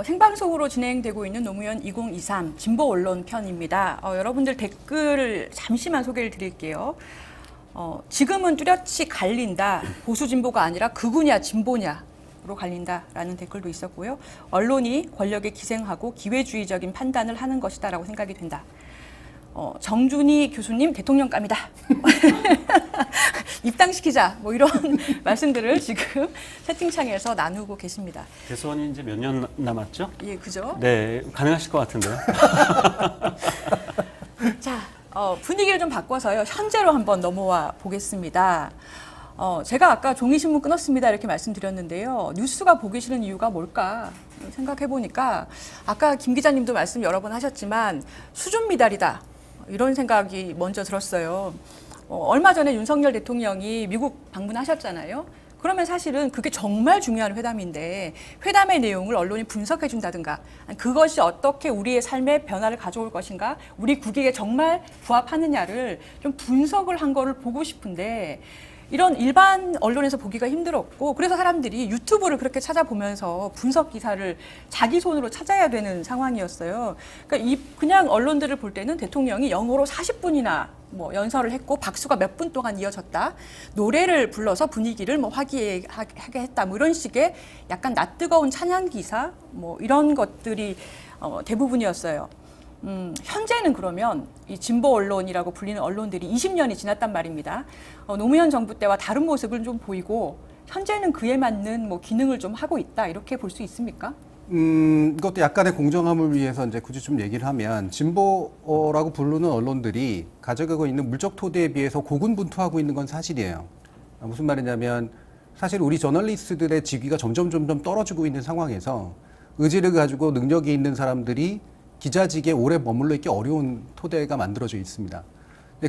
생방송으로 진행되고 있는 노무현 2023 진보 언론 편입니다. 여러분들 댓글을 잠시만 소개를 드릴게요. 지금은 뚜렷이 갈린다. 보수 진보가 아니라 극우냐 진보냐. 로 갈린다라는 댓글도 있었고요. 언론이 권력에 기생하고 기회주의적인 판단을 하는 것이다라고 생각이 된다. 정준희 교수님 대통령감이다. 입당시키자. 뭐 이런 말씀들을 지금 채팅창에서 나누고 계십니다. 대선이 이제 몇 년 남았죠? 예, 그죠? 네, 가능하실 것 같은데요. 자, 분위기를 좀 바꿔서요. 현재로 한번 넘어와 보겠습니다. 제가 아까 종이신문 끊었습니다 이렇게 말씀드렸는데요. 뉴스가 보기 싫은 이유가 뭘까 생각해 보니까 아까 김 기자님도 말씀 여러 번 하셨지만 수준 미달이다 이런 생각이 먼저 들었어요. 얼마 전에 윤석열 대통령이 미국 방문하셨잖아요. 그러면 사실은 그게 정말 중요한 회담인데 회담의 내용을 언론이 분석해 준다든가 그것이 어떻게 우리의 삶에 변화를 가져올 것인가 우리 국익에 정말 부합하느냐를 좀 분석을 한 거를 보고 싶은데 이런 일반 언론에서 보기가 힘들었고 그래서 사람들이 유튜브를 그렇게 찾아보면서 분석 기사를 자기 손으로 찾아야 되는 상황이었어요. 그러니까 그냥 언론들을 볼 때는 대통령이 영어로 40분이나 뭐 연설을 했고 박수가 몇 분 동안 이어졌다. 노래를 불러서 분위기를 뭐 화기애애하게 했다. 뭐 이런 식의 약간 낯뜨거운 찬양 기사 뭐 이런 것들이 대부분이었어요. 현재는 그러면 이 진보 언론이라고 불리는 언론들이 20년이 지났단 말입니다. 노무현 정부 때와 다른 모습을 좀 보이고 현재는 그에 맞는 뭐 기능을 좀 하고 있다 이렇게 볼 수 있습니까? 이것도 약간의 공정함을 위해서 이제 굳이 좀 얘기를 하면 진보라고 부르는 언론들이 가져가고 있는 물적 토대에 비해서 고군분투하고 있는 건 사실이에요. 무슨 말이냐면 사실 우리 저널리스트들의 직위가 점점 떨어지고 있는 상황에서 의지를 가지고 능력이 있는 사람들이 기자직에 오래 머물러 있기 어려운 토대가 만들어져 있습니다.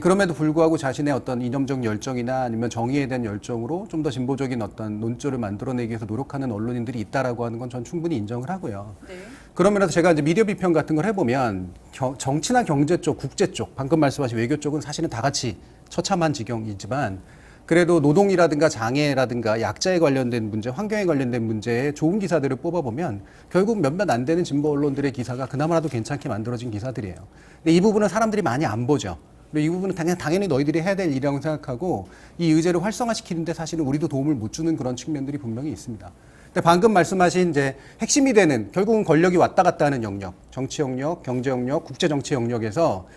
그럼에도 불구하고 자신의 어떤 이념적 열정이나 아니면 정의에 대한 열정으로 좀 더 진보적인 어떤 논조를 만들어내기 위해서 노력하는 언론인들이 있다라고 하는 건 전 충분히 인정을 하고요. 네. 그러면서 제가 이제 미디어 비평 같은 걸 해보면 정치나 경제 쪽, 국제 쪽, 방금 말씀하신 외교 쪽은 사실은 다 같이 처참한 지경이지만 그래도 노동이라든가 장애라든가 약자에 관련된 문제, 환경에 관련된 문제에 좋은 기사들을 뽑아보면 결국 몇몇 안 되는 진보 언론들의 기사가 그나마라도 괜찮게 만들어진 기사들이에요. 근데 이 부분은 사람들이 많이 안 보죠. 그리고 이 부분은 당연히 너희들이 해야 될 일이라고 생각하고 이 의제를 활성화시키는데 사실은 우리도 도움을 못 주는 그런 측면들이 분명히 있습니다. 근데 방금 말씀하신 이제 핵심이 되는 결국은 권력이 왔다 갔다 하는 영역, 정치 영역, 경제 영역, 국제 정치 영역에서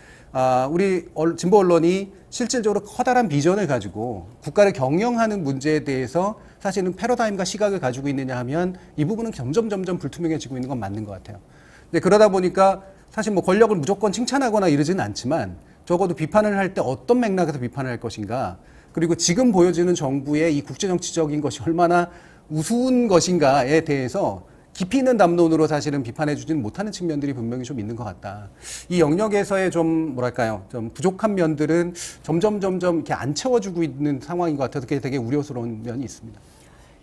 우리 진보 언론이 실질적으로 커다란 비전을 가지고 국가를 경영하는 문제에 대해서 사실은 패러다임과 시각을 가지고 있느냐 하면 이 부분은 점점 불투명해지고 있는 건 맞는 것 같아요. 근데 그러다 보니까 사실 뭐 권력을 무조건 칭찬하거나 이러지는 않지만 적어도 비판을 할 때 어떤 맥락에서 비판을 할 것인가, 그리고 지금 보여지는 정부의 이 국제정치적인 것이 얼마나 우스운 것인가에 대해서 깊이 있는 담론으로 사실은 비판해주지는 못하는 측면들이 분명히 좀 있는 것 같다. 이 영역에서의 좀 뭐랄까요, 좀 부족한 면들은 점점 이렇게 안 채워주고 있는 상황인 것 같아서 그게 되게 우려스러운 면이 있습니다.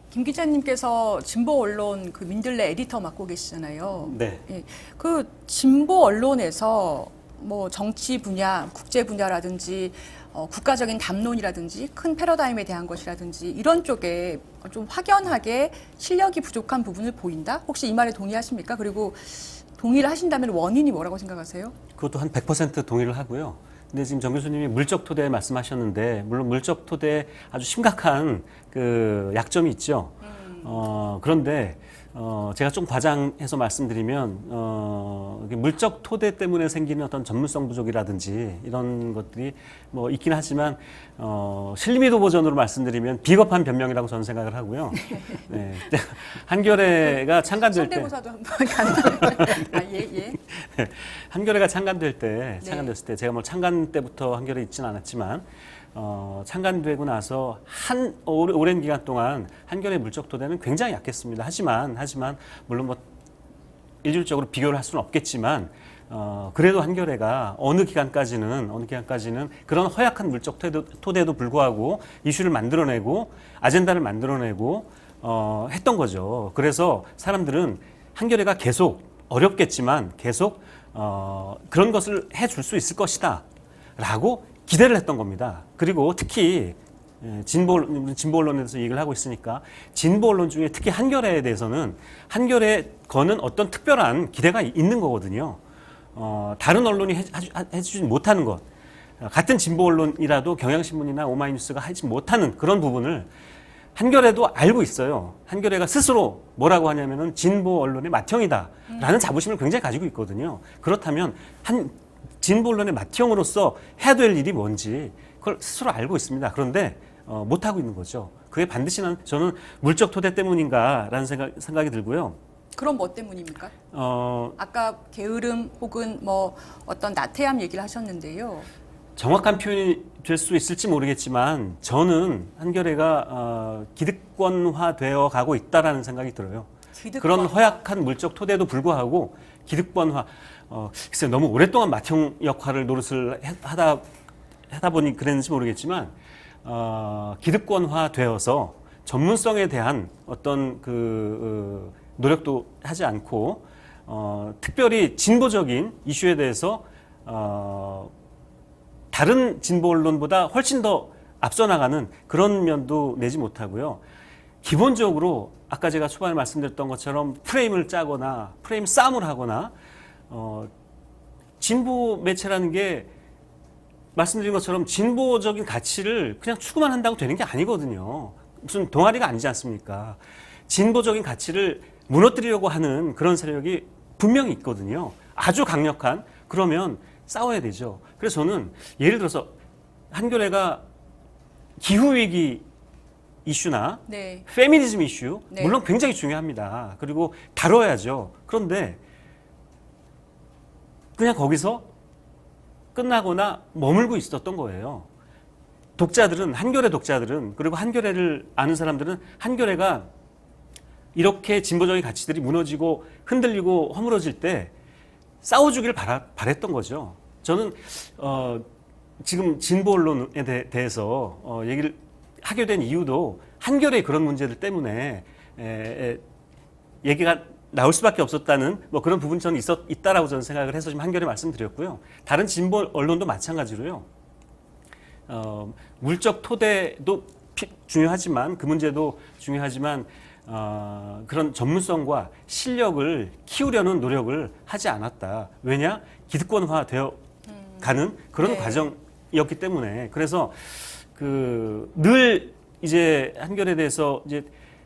김 기자님께서 진보 언론 그 민들레 에디터 맡고 계시잖아요. 네. 예, 그 진보 언론에서 뭐 정치 분야, 국제 분야라든지 국가적인 담론이라든지 큰 패러다임에 대한 것이라든지 이런 쪽에 좀 확연하게 실력이 부족한 부분을 보인다? 혹시 이 말에 동의하십니까? 그리고 동의를 하신다면 원인이 뭐라고 생각하세요? 그것도 한 100% 동의를 하고요. 근데 지금 정 교수님이 물적 토대 말씀하셨는데, 물론 물적 토대에 아주 심각한 그 약점이 있죠. 그런데 제가 좀 과장해서 말씀드리면 물적 토대 때문에 생기는 어떤 전문성 부족이라든지 이런 것들이 뭐 있긴 하지만 실미도 버전으로 말씀드리면 비겁한 변명이라고 저는 생각을 하고요. 네. 한겨레가 창간될 때 성대모사도 한번 가능해요? 예. 한겨레가 창간됐을 때 제가 뭐 창간 때부터 한겨레에 있지는 않았지만 창간되고 나서 오랜 기간 동안 한겨레 물적 토대는 굉장히 약했습니다. 하지만 물론 뭐 일률적으로 비교를 할 수는 없겠지만 그래도 한겨레가 어느 기간까지는 그런 허약한 물적 토대도 불구하고 이슈를 만들어내고 아젠다를 만들어내고 했던 거죠. 그래서 사람들은 한겨레가 계속 어렵겠지만 계속 그런 것을 해줄 수 있을 것이다라고 기대를 했던 겁니다. 그리고 특히 진보 언론에 대해서 얘기를 하고 있으니까 진보 언론 중에 특히 한겨레에 대해서는 한겨레에 거는 어떤 특별한 기대가 있는 거거든요. 다른 언론이 해주지 못하는 것, 같은 진보 언론이라도 경향신문이나 오마이뉴스가 하지 못하는 그런 부분을 한겨레도 알고 있어요. 한겨레가 스스로 뭐라고 하냐면은 진보 언론의 맏형이다라는 자부심을 굉장히 가지고 있거든요. 그렇다면 진보 언론의 맏형으로서 해야 될 일이 뭔지 그걸 스스로 알고 있습니다. 그런데 못하고 있는 거죠. 그게 반드시 저는 물적 토대 때문인가라는 생각이 들고요. 그럼 뭐 때문입니까? 아까 게으름 혹은 뭐 어떤 나태함 얘기를 하셨는데요. 정확한 표현이 될 수 있을지 모르겠지만 저는 한겨레가 기득권화되어 가고 있다라는 생각이 들어요. 그런 허약한 물적 토대도 불구하고 기득권화, 글쎄요, 너무 오랫동안 맏형 역할을 노릇을 하다 보니 그랬는지 모르겠지만 기득권화되어서 전문성에 대한 어떤 그 노력도 하지 않고 특별히 진보적인 이슈에 대해서 다른 진보 언론보다 훨씬 더 앞서 나가는 그런 면도 내지 못하고요. 기본적으로 아까 제가 초반에 말씀드렸던 것처럼 프레임을 짜거나 프레임 싸움을 하거나 진보 매체라는 게 말씀드린 것처럼 진보적인 가치를 그냥 추구만 한다고 되는 게 아니거든요. 무슨 동아리가 아니지 않습니까? 진보적인 가치를 무너뜨리려고 하는 그런 세력이 분명히 있거든요. 아주 강력한. 그러면 싸워야 되죠. 그래서 저는 예를 들어서 한겨레가 기후위기 이슈나 네. 페미니즘 이슈 네. 물론 굉장히 중요합니다. 그리고 다뤄야죠. 그런데 그냥 거기서 끝나거나 머물고 있었던 거예요. 한겨레 독자들은 그리고 한겨레를 아는 사람들은 한겨레가 이렇게 진보적인 가치들이 무너지고 흔들리고 허물어질 때 싸워주길 바랬던 거죠. 저는 지금 진보 언론에 대해서 얘기를 하게 된 이유도 한겨레의 그런 문제들 때문에 얘기가 나올 수밖에 없었다는 뭐 그런 부분이 저는 있다라고 저는 생각을 해서 지금 한겨레 말씀드렸고요. 다른 진보 언론도 마찬가지로요. 물적 토대도 중요하지만 그 문제도 중요하지만 그런 전문성과 실력을 키우려는 노력을 하지 않았다. 왜냐? 기득권화되어 가는 그런 네. 과정이었기 때문에. 그래서 늘 이제 한겨레에 대해서 이제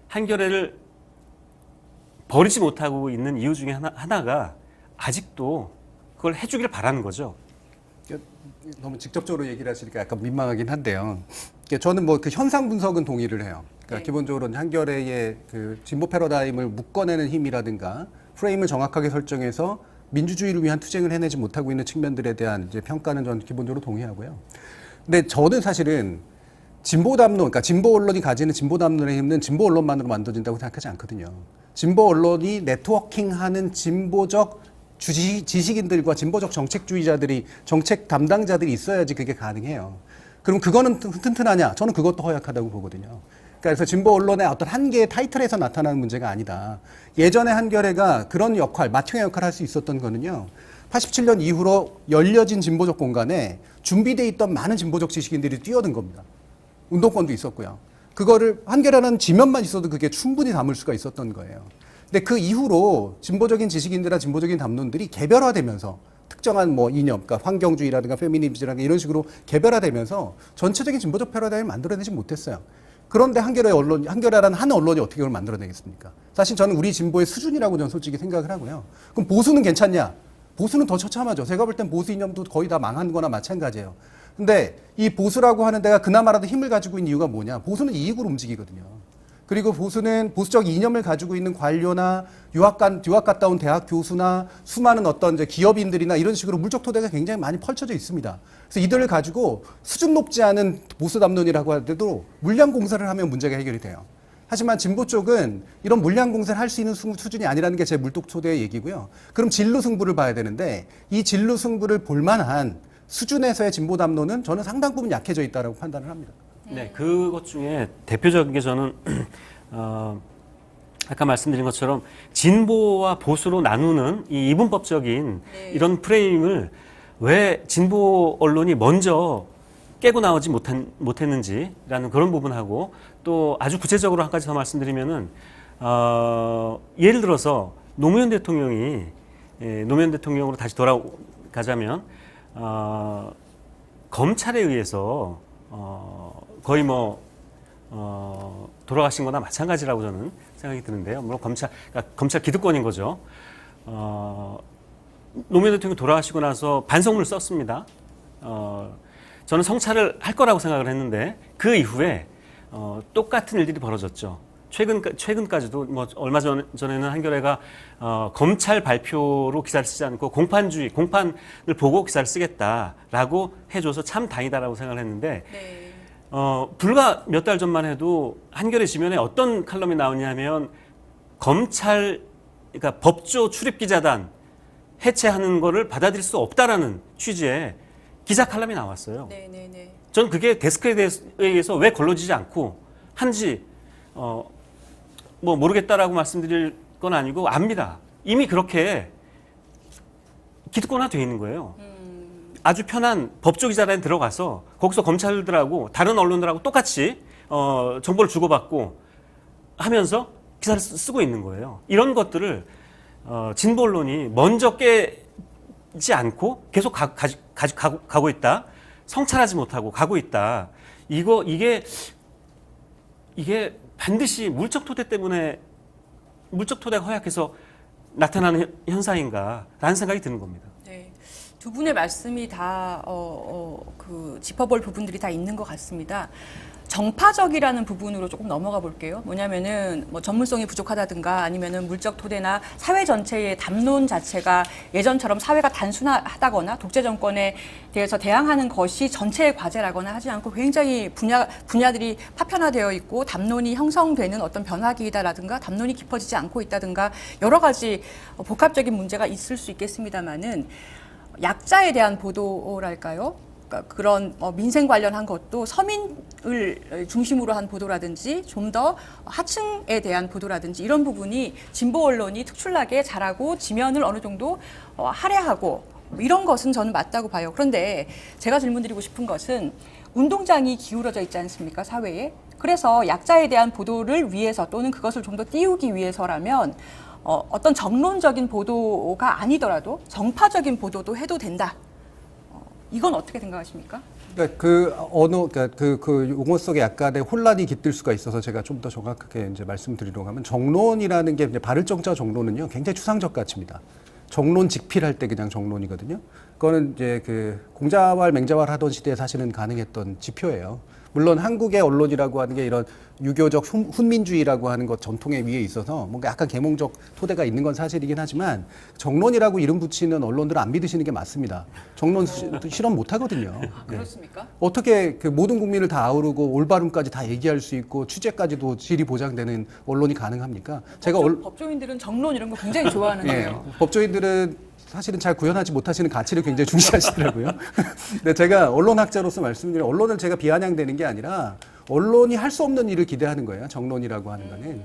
한겨레를 버리지 못하고 있는 이유 중에 하나가 아직도 그걸 해주길 바라는 거죠. 너무 직접적으로 얘기를 하시니까 약간 민망하긴 한데요. 그러니까 저는 뭐 그 현상 분석은 동의를 해요. 그러니까 네. 기본적으로 한겨레의 그 진보 패러다임을 묶어내는 힘이라든가 프레임을 정확하게 설정해서 민주주의를 위한 투쟁을 해내지 못하고 있는 측면들에 대한 이제 평가는 저는 기본적으로 동의하고요. 근데 저는 사실은 진보 담론, 그러니까 진보 언론이 가지는 진보 담론의 힘은 진보 언론만으로 만들어진다고 생각하지 않거든요. 진보 언론이 네트워킹하는 진보적 지식인들과 진보적 정책주의자들이, 정책 담당자들이 있어야지 그게 가능해요. 그럼 그거는 튼튼하냐? 저는 그것도 허약하다고 보거든요. 그래서 진보 언론의 어떤 한계의 타이틀에서 나타나는 문제가 아니다. 예전에 한겨레가 그런 역할, 맏형의 역할을 할 수 있었던 거는요. 87년 이후로 열려진 진보적 공간에 준비되어 있던 많은 진보적 지식인들이 뛰어든 겁니다. 운동권도 있었고요. 그거를 한겨레라는 지면만 있어도 그게 충분히 담을 수가 있었던 거예요. 근데 그 이후로 진보적인 지식인들과 진보적인 담론들이 개별화되면서 특정한 뭐 이념, 그러니까 환경주의라든가 페미니즘이라든가 이런 식으로 개별화되면서 전체적인 진보적 패러다임을 만들어내지 못했어요. 그런데 한겨레라는 한 언론이 어떻게 그걸 만들어내겠습니까? 사실 저는 우리 진보의 수준이라고 저는 솔직히 생각을 하고요. 그럼 보수는 괜찮냐? 보수는 더 처참하죠. 제가 볼 땐 보수 이념도 거의 다 망한 거나 마찬가지예요. 근데 이 보수라고 하는 데가 그나마라도 힘을 가지고 있는 이유가 뭐냐? 보수는 이익으로 움직이거든요. 그리고 보수는 보수적 이념을 가지고 있는 관료나 유학 갔다 온 대학 교수나 수많은 어떤 이제 기업인들이나 이런 식으로 물적 토대가 굉장히 많이 펼쳐져 있습니다. 그래서 이들을 가지고 수준 높지 않은 보수 담론이라고 할 때도 물량 공세를 하면 문제가 해결이 돼요. 하지만 진보 쪽은 이런 물량 공세를 할 수 있는 수준이 아니라는 게 제 물적 토대의 얘기고요. 그럼 진로 승부를 봐야 되는데 이 진로 승부를 볼 만한 수준에서의 진보 담론은 저는 상당 부분 약해져 있다고 판단을 합니다. 네, 그것 중에 대표적인 게 저는 아까 말씀드린 것처럼 진보와 보수로 나누는 이 이분법적인 네. 이런 프레임을 왜 진보 언론이 먼저 깨고 나오지 못했는지라는 그런 부분하고 또 아주 구체적으로 한 가지 더 말씀드리면은 예를 들어서 노무현 대통령으로 다시 돌아가자면 검찰에 의해서 거의 돌아가신 거나 마찬가지라고 저는 생각이 드는데요. 물론 그러니까 검찰 기득권인 거죠. 노무현 대통령이 돌아가시고 나서 반성문을 썼습니다. 저는 성찰을 할 거라고 생각을 했는데 그 이후에 똑같은 일들이 벌어졌죠. 최근까지도 뭐 얼마 전에는 한겨레가 검찰 발표로 기사를 쓰지 않고 공판을 보고 기사를 쓰겠다라고 해줘서 참 다행이다라고 생각을 했는데 네. 불과 몇 달 전만 해도 한겨레 지면에 어떤 칼럼이 나오냐면 그러니까 법조 출입기자단 해체하는 거를 받아들일 수 없다라는 취지의 기사 칼럼이 나왔어요. 네. 전 그게 데스크에 의해서 왜 걸러지지 않고 한지 뭐 모르겠다라고 말씀드릴 건 아니고 압니다. 이미 그렇게 기득권화 되어 있는 거예요. 아주 편한 법조 기자단에 들어가서 거기서 검찰들하고 다른 언론들하고 똑같이 정보를 주고받고 하면서 기사를 쓰고 있는 거예요. 이런 것들을 진보 언론이 먼저 깨지 않고 계속 가고 있다. 성찰하지 못하고 가고 있다. 이게 반드시 물적 토대가 허약해서 나타나는 현상인가라는 생각이 드는 겁니다. 네. 두 분의 말씀이 다 짚어볼 부분들이 다 있는 것 같습니다. 정파적이라는 부분으로 조금 넘어가 볼게요. 뭐냐면은 뭐 전문성이 부족하다든가 아니면은 물적 토대나 사회 전체의 담론 자체가 예전처럼 사회가 단순하다거나 독재 정권에 대해서 대항하는 것이 전체의 과제라거나 하지 않고 굉장히 분야들이 파편화되어 있고 담론이 형성되는 어떤 변화기이다라든가 담론이 깊어지지 않고 있다든가 여러 가지 복합적인 문제가 있을 수 있겠습니다만은 약자에 대한 보도랄까요? 그러니까 그런 민생 관련한 것도 서민을 중심으로 한 보도라든지 좀 더 하층에 대한 보도라든지 이런 부분이 진보 언론이 특출나게 잘하고 지면을 어느 정도 할애하고 이런 것은 저는 맞다고 봐요. 그런데 제가 질문드리고 싶은 것은 운동장이 기울어져 있지 않습니까? 사회에. 그래서 약자에 대한 보도를 위해서 또는 그것을 좀 더 띄우기 위해서라면 어떤 정론적인 보도가 아니더라도 정파적인 보도도 해도 된다. 이건 어떻게 생각하십니까? 그러니까 그 용어 속에 약간의 혼란이 깃들 수가 있어서 제가 좀 더 정확하게 이제 말씀드리려고 하면 정론이라는 게 이제 바를 정자 정론은요 굉장히 추상적 가치입니다. 정론 직필할 때 그냥 정론이거든요. 그거는 이제 그 공자왈 맹자왈 하던 시대에 사실은 가능했던 지표예요. 물론 한국의 언론이라고 하는 게 이런 유교적 훈민주의라고 하는 것 전통에 위에 있어서 뭔가 약간 계몽적 토대가 있는 건 사실이긴 하지만 정론이라고 이름 붙이는 언론들은 안 믿으시는 게 맞습니다. 정론 실험 못 하거든요. 그렇습니까? 어떻게 그 모든 국민을 다 아우르고 올바름까지 다 얘기할 수 있고 취재까지도 질이 보장되는 언론이 가능합니까? 제가 법조인들은 정론 이런 거 굉장히 좋아하는데요. 법조인들은 사실은 잘 구현하지 못하시는 가치를 굉장히 중시하시더라고요. 근데 제가 언론학자로서 말씀드리면 언론을 제가 비아냥대는 게 아니라 언론이 할 수 없는 일을 기대하는 거예요. 정론이라고 하는 거는.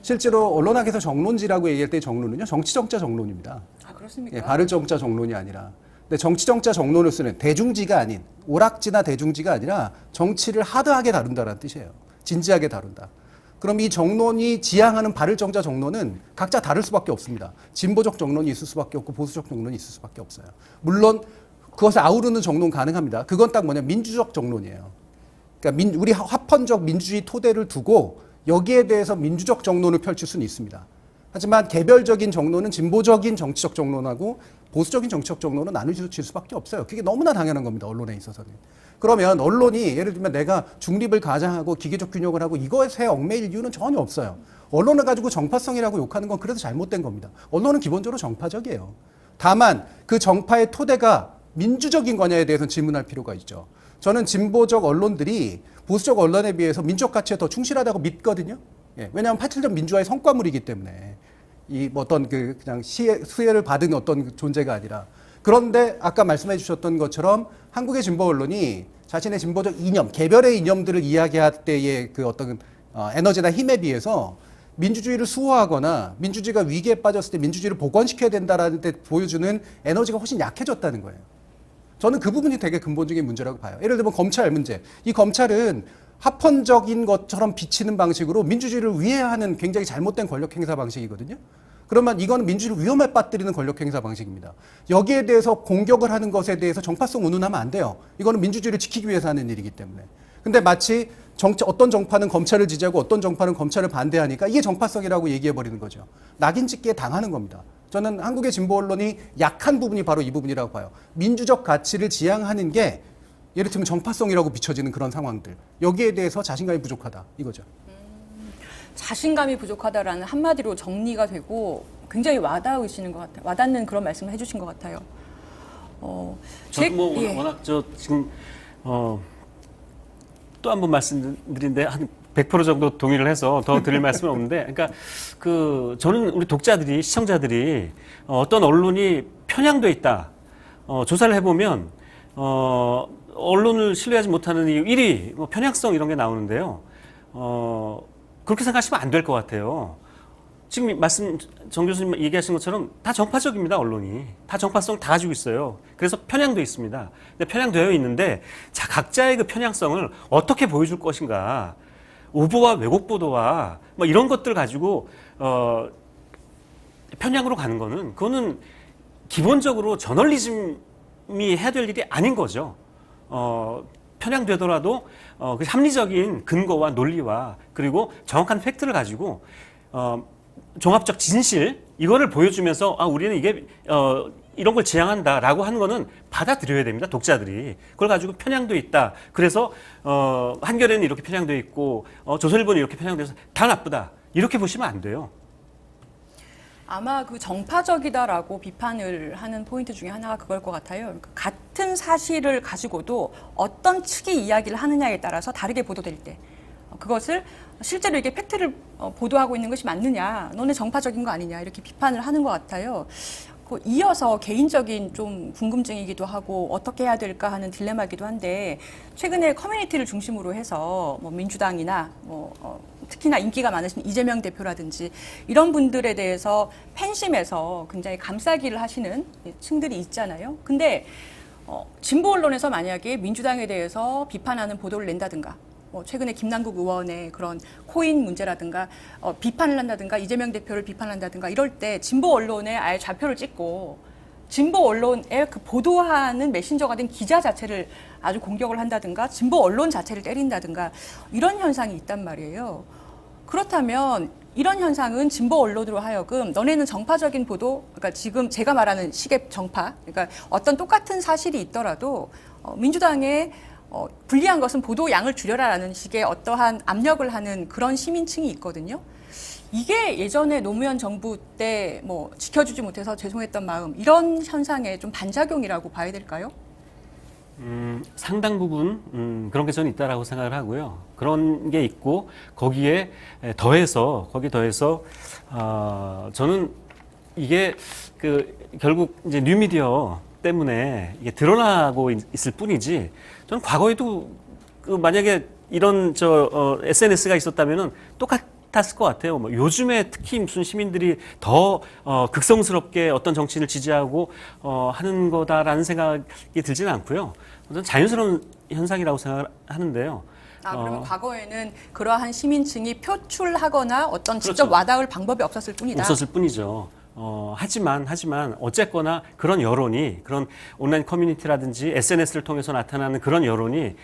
실제로 언론학에서 정론지라고 얘기할 때 정론은요. 정치정자 정론입니다. 아, 그렇습니까? 예, 바를 정자 정론이 아니라. 근데 정치정자 정론을 쓰는 대중지가 아닌 오락지나 대중지가 아니라 정치를 하드하게 다룬다라는 뜻이에요. 진지하게 다룬다. 그럼 이 정론이 지향하는 바를 정자 정론은 각자 다를 수밖에 없습니다. 진보적 정론이 있을 수밖에 없고 보수적 정론이 있을 수밖에 없어요. 물론 그것을 아우르는 정론 가능합니다. 그건 딱 뭐냐 민주적 정론이에요. 그러니까 우리 화펀적 민주주의 토대를 두고 여기에 대해서 민주적 정론을 펼칠 수는 있습니다. 하지만 개별적인 정론은 진보적인 정치적 정론하고 보수적인 정치적 정론은 나누어질 수밖에 없어요. 그게 너무나 당연한 겁니다. 언론에 있어서는. 그러면 언론이 예를 들면 내가 중립을 가장하고 기계적 균형을 하고 이것에 얽매일 이유는 전혀 없어요. 언론을 가지고 정파성이라고 욕하는 건 그래도 잘못된 겁니다. 언론은 기본적으로 정파적이에요. 다만 그 정파의 토대가 민주적인 거냐에 대해서는 질문할 필요가 있죠. 저는 진보적 언론들이 보수적 언론에 비해서 민주적 가치에 더 충실하다고 믿거든요. 예, 왜냐하면 87년 민주화의 성과물이기 때문에 이 어떤 그 그냥 수혜를 받은 어떤 존재가 아니라. 그런데 아까 말씀해 주셨던 것처럼 한국의 진보 언론이 자신의 진보적 이념, 개별의 이념들을 이야기할 때의 그 어떤 에너지나 힘에 비해서 민주주의를 수호하거나 민주주의가 위기에 빠졌을 때 민주주의를 복원시켜야 된다라는 데 보여주는 에너지가 훨씬 약해졌다는 거예요. 저는 그 부분이 되게 근본적인 문제라고 봐요. 예를 들면 검찰 문제. 이 검찰은 합헌적인 것처럼 비치는 방식으로 민주주의를 위해하는 굉장히 잘못된 권력 행사 방식이거든요. 그러면 이거는 민주주의를 위험에 빠뜨리는 권력 행사 방식입니다. 여기에 대해서 공격을 하는 것에 대해서 정파성 운운하면 안 돼요. 이거는 민주주의를 지키기 위해서 하는 일이기 때문에. 근데 마치 어떤 정파는 검찰을 지지하고 어떤 정파는 검찰을 반대하니까 이게 정파성이라고 얘기해버리는 거죠. 낙인 찍기에 당하는 겁니다. 저는 한국의 진보 언론이 약한 부분이 바로 이 부분이라고 봐요. 민주적 가치를 지향하는 게 예를 들면 정파성이라고 비춰지는 그런 상황들. 여기에 대해서 자신감이 부족하다. 이거죠. 자신감이 부족하다라는 한마디로 정리가 되고 굉장히 와닿으시는 것 같아요. 와닿는 그런 말씀을 해주신 것 같아요. 저도 뭐 워낙 지금 또 한 번 말씀드린데 한 100% 정도 동의를 해서 더 드릴 말씀은 없는데, 그러니까 저는 우리 독자들이 시청자들이 어떤 언론이 편향돼 있다 조사를 해보면 언론을 신뢰하지 못하는 이유 1위 뭐 편향성 이런 게 나오는데요. 그렇게 생각하시면 안 될 것 같아요. 지금 정 교수님 얘기하신 것처럼 다 정파적입니다, 언론이. 다 정파성 다 가지고 있어요. 그래서 편향도 있습니다. 근데 편향되어 있는데, 자, 각자의 그 편향성을 어떻게 보여줄 것인가. 오보와 왜곡 보도와 뭐 이런 것들 가지고, 편향으로 가는 거는, 그거는 기본적으로 저널리즘이 해야 될 일이 아닌 거죠. 편향되더라도, 그 합리적인 근거와 논리와 그리고 정확한 팩트를 가지고, 종합적 진실 이거를 보여주면서 우리는 이게 이런 걸 지향한다라고 하는 거는 받아들여야 됩니다. 독자들이 그걸 가지고 편향돼 있다. 그래서 한겨레는 이렇게 편향돼 있고 조선일보는 이렇게 편향돼서 다 나쁘다. 이렇게 보시면 안 돼요. 아마 그 정파적이다라고 비판을 하는 포인트 중에 하나가 그걸 것 같아요. 그러니까 같은 사실을 가지고도 어떤 측이 이야기를 하느냐에 따라서 다르게 보도될 때 그것을 실제로 이게 팩트를 보도하고 있는 것이 맞느냐, 너네 정파적인 거 아니냐 이렇게 비판을 하는 것 같아요. 이어서 개인적인 좀 궁금증이기도 하고 어떻게 해야 될까 하는 딜레마이기도 한데 최근에 커뮤니티를 중심으로 해서 뭐 민주당이나 특히나 인기가 많으신 이재명 대표라든지 이런 분들에 대해서 팬심에서 굉장히 감싸기를 하시는 층들이 있잖아요. 근데 진보 언론에서 만약에 민주당에 대해서 비판하는 보도를 낸다든가 최근에 김남국 의원의 그런 코인 문제라든가 비판을 한다든가 이재명 대표를 비판한다든가 이럴 때 진보 언론에 아예 좌표를 찍고 진보 언론에 그 보도하는 메신저가 된 기자 자체를 아주 공격을 한다든가 진보 언론 자체를 때린다든가 이런 현상이 있단 말이에요. 그렇다면 이런 현상은 진보 언론으로 하여금 너네는 정파적인 보도, 그러니까 지금 제가 말하는 식의 정파, 그러니까 어떤 똑같은 사실이 있더라도 민주당에 불리한 것은 보도 양을 줄여라라는 식의 어떠한 압력을 하는 그런 시민층이 있거든요. 이게 예전에 노무현 정부 때 뭐 지켜주지 못해서 죄송했던 마음, 이런 현상의 좀 반작용이라고 봐야 될까요? 상당 부분 그런 게 저는 있다라고 생각을 하고요. 그런 게 있고 거기에 더해서 저는 이게 결국 이제 뉴미디어 때문에 이게 드러나고 있을 뿐이지, 저는 과거에도 만약에 이런 SNS가 있었다면은 똑같았을 것 같아요. 뭐 요즘에 특히 무슨 시민들이 더 극성스럽게 어떤 정치인을 지지하고 하는 거다라는 생각이 들지는 않고요. 저는 자연스러운 현상이라고 생각하는데요. 그러면 과거에는 그러한 시민층이 표출하거나 어떤 직접 그렇죠. 와닿을 방법이 없었을 뿐이다. 없었을 뿐이죠. 하지만 어쨌거나 그런 여론이, 그런 온라인 커뮤니티라든지 SNS를 통해서 나타나는 그런 여론이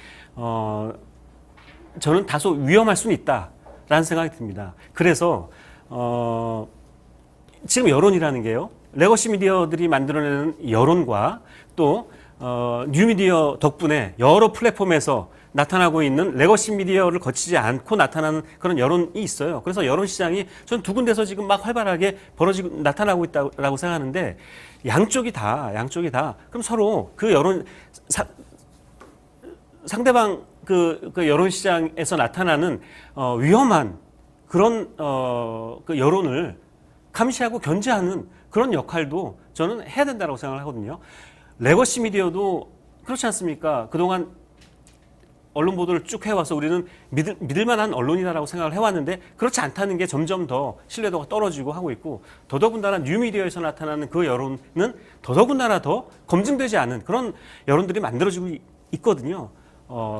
저는 다소 위험할 수는 있다라는 생각이 듭니다. 그래서 지금 여론이라는 게요, 레거시 미디어들이 만들어내는 여론과 또 뉴미디어 덕분에 여러 플랫폼에서 나타나고 있는 레거시 미디어를 거치지 않고 나타나는 그런 여론이 있어요. 그래서 여론 시장이 저는 두 군데서 지금 막 활발하게 나타나고 있다고 생각하는데, 양쪽이 다 그럼 서로 그 여론 상대방 그 여론 시장에서 나타나는 위험한 그런 그 여론을 감시하고 견제하는 그런 역할도 저는 해야 된다고 생각을 하거든요. 레거시 미디어도 그렇지 않습니까? 그동안 언론 보도를 쭉 해와서 우리는 믿을 만한 언론이다라고 생각을 해왔는데, 그렇지 않다는 게 점점 더 신뢰도가 떨어지고 하고 있고, 더더군다나 뉴미디어에서 나타나는 그 여론은 더더군다나 더 검증되지 않은 그런 여론들이 만들어지고 있거든요.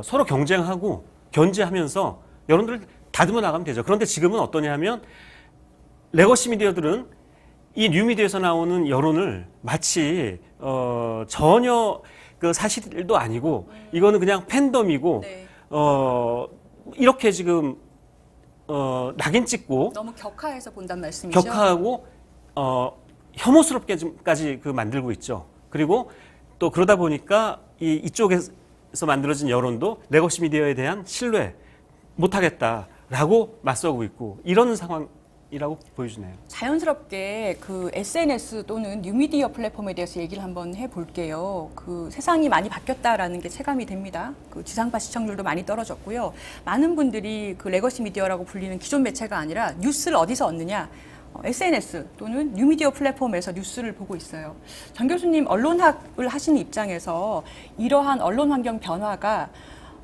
서로 경쟁하고 견제하면서 여론들을 다듬어 나가면 되죠. 그런데 지금은 어떠냐 하면, 레거시 미디어들은 이 뉴미디어에서 나오는 여론을 마치 전혀 그 사실도 아니고 이거는 그냥 팬덤이고 네. 이렇게 지금 낙인 찍고 너무 격하해서 본단 말씀이죠. 격하고 혐오스럽게까지 만들고 있죠. 그리고 또 그러다 보니까 이쪽에서 만들어진 여론도 레거시 미디어에 대한 신뢰 못하겠다라고 맞서고 있고, 이런 상황이라고 보여주네요. 자연스럽게 그 SNS 또는 뉴미디어 플랫폼에 대해서 얘기를 한번 해볼게요. 그 세상이 많이 바뀌었다라는 게 체감이 됩니다. 그 지상파 시청률도 많이 떨어졌고요. 많은 분들이 그 레거시 미디어라고 불리는 기존 매체가 아니라 뉴스를 어디서 얻느냐? SNS 또는 뉴미디어 플랫폼에서 뉴스를 보고 있어요. 정 교수님, 언론학을 하시는 입장에서 이러한 언론 환경 변화가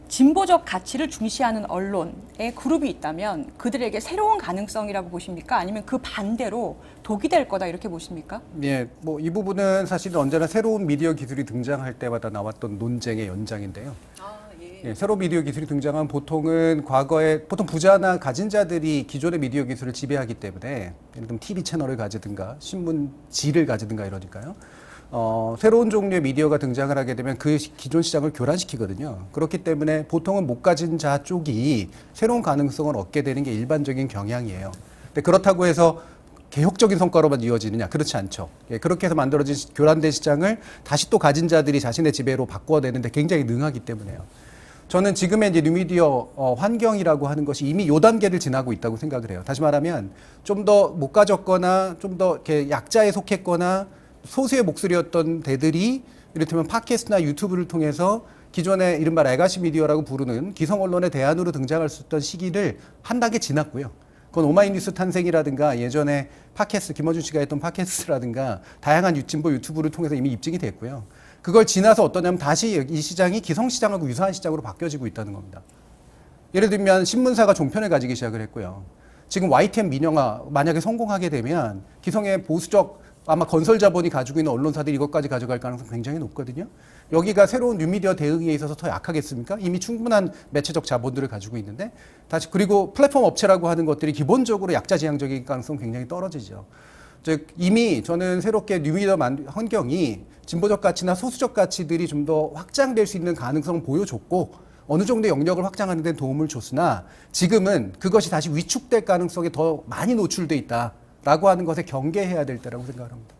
진보적 가치를 중시하는 언론의 그룹이 있다면 그들에게 새로운 가능성이라고 보십니까? 아니면 그 반대로 독이 될 거다 이렇게 보십니까? 예, 뭐 이 부분은 사실 언제나 새로운 미디어 기술이 등장할 때마다 나왔던 논쟁의 연장인데요. 예, 새로운 미디어 기술이 등장하면 보통은 과거에 보통 부자나 가진 자들이 기존의 미디어 기술을 지배하기 때문에, 예를 들면 TV 채널을 가지든가 신문지를 가지든가 이러니까요. 새로운 종류의 미디어가 등장을 하게 되면 그 기존 시장을 교란시키거든요. 그렇기 때문에 보통은 못 가진 자 쪽이 새로운 가능성을 얻게 되는 게 일반적인 경향이에요. 근데 그렇다고 해서 개혁적인 성과로만 이어지느냐? 그렇지 않죠. 예, 그렇게 해서 만들어진 교란된 시장을 다시 또 가진 자들이 자신의 지배로 바꿔내는데 굉장히 능하기 때문에요. 저는 지금의 이제 뉴미디어 환경이라고 하는 것이 이미 요 단계를 지나고 있다고 생각을 해요. 다시 말하면 좀 더 못 가졌거나 좀 더 이렇게 약자에 속했거나 소수의 목소리였던 데들이 이를테면 팟캐스트나 유튜브를 통해서 기존의 이른바 레가시 미디어라고 부르는 기성 언론의 대안으로 등장할 수 있던 시기를 한 단계 지났고요. 그건 오마이뉴스 탄생이라든가 예전에 팟캐스트, 김어준 씨가 했던 팟캐스트라든가 다양한 진보 유튜브를 통해서 이미 입증이 됐고요. 그걸 지나서 어떠냐면 다시 이 시장이 기성시장하고 유사한 시장으로 바뀌어지고 있다는 겁니다. 예를 들면 신문사가 종편을 가지기 시작을 했고요. 지금 YTN 민영화 만약에 성공하게 되면 기성의 보수적 아마 건설 자본이 가지고 있는 언론사들이 이것까지 가져갈 가능성이 굉장히 높거든요. 여기가 새로운 뉴미디어 대응에 있어서 더 약하겠습니까? 이미 충분한 매체적 자본들을 가지고 있는데, 다시 그리고 플랫폼 업체라고 하는 것들이 기본적으로 약자 지향적인 가능성이 굉장히 떨어지죠. 즉 이미 저는 새롭게 뉴미디어 환경이 진보적 가치나 소수적 가치들이 좀 더 확장될 수 있는 가능성을 보여줬고, 어느 정도 영역을 확장하는 데 도움을 줬으나 지금은 그것이 다시 위축될 가능성에 더 많이 노출돼 있다라고 하는 것에 경계해야 될 때라고 생각합니다.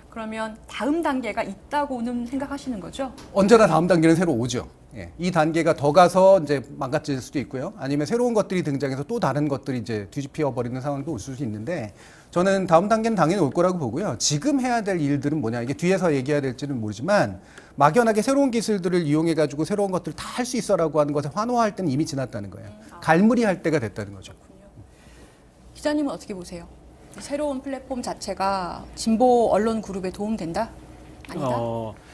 그러면 다음 단계가 있다고는 생각하시는 거죠? 언제나 다음 단계는 새로 오죠. 예. 이 단계가 더 가서 이제 망가질 수도 있고요. 아니면 새로운 것들이 등장해서 또 다른 것들이 이제 뒤집혀 버리는 상황도 올 수 있는데 저는 다음 단계는 당연히 올 거라고 보고요. 지금 해야 될 일들은 뭐냐. 이게 뒤에서 얘기해야 될지는 모르지만 막연하게 새로운 기술들을 이용해 가지고 새로운 것들을 다 할 수 있어라고 하는 것에 환호할 때는 이미 지났다는 거예요. 갈무리할 때가 됐다는 거죠. 기자님은 어떻게 보세요? 새로운 플랫폼 자체가 진보 언론 그룹에 도움된다? 아니다?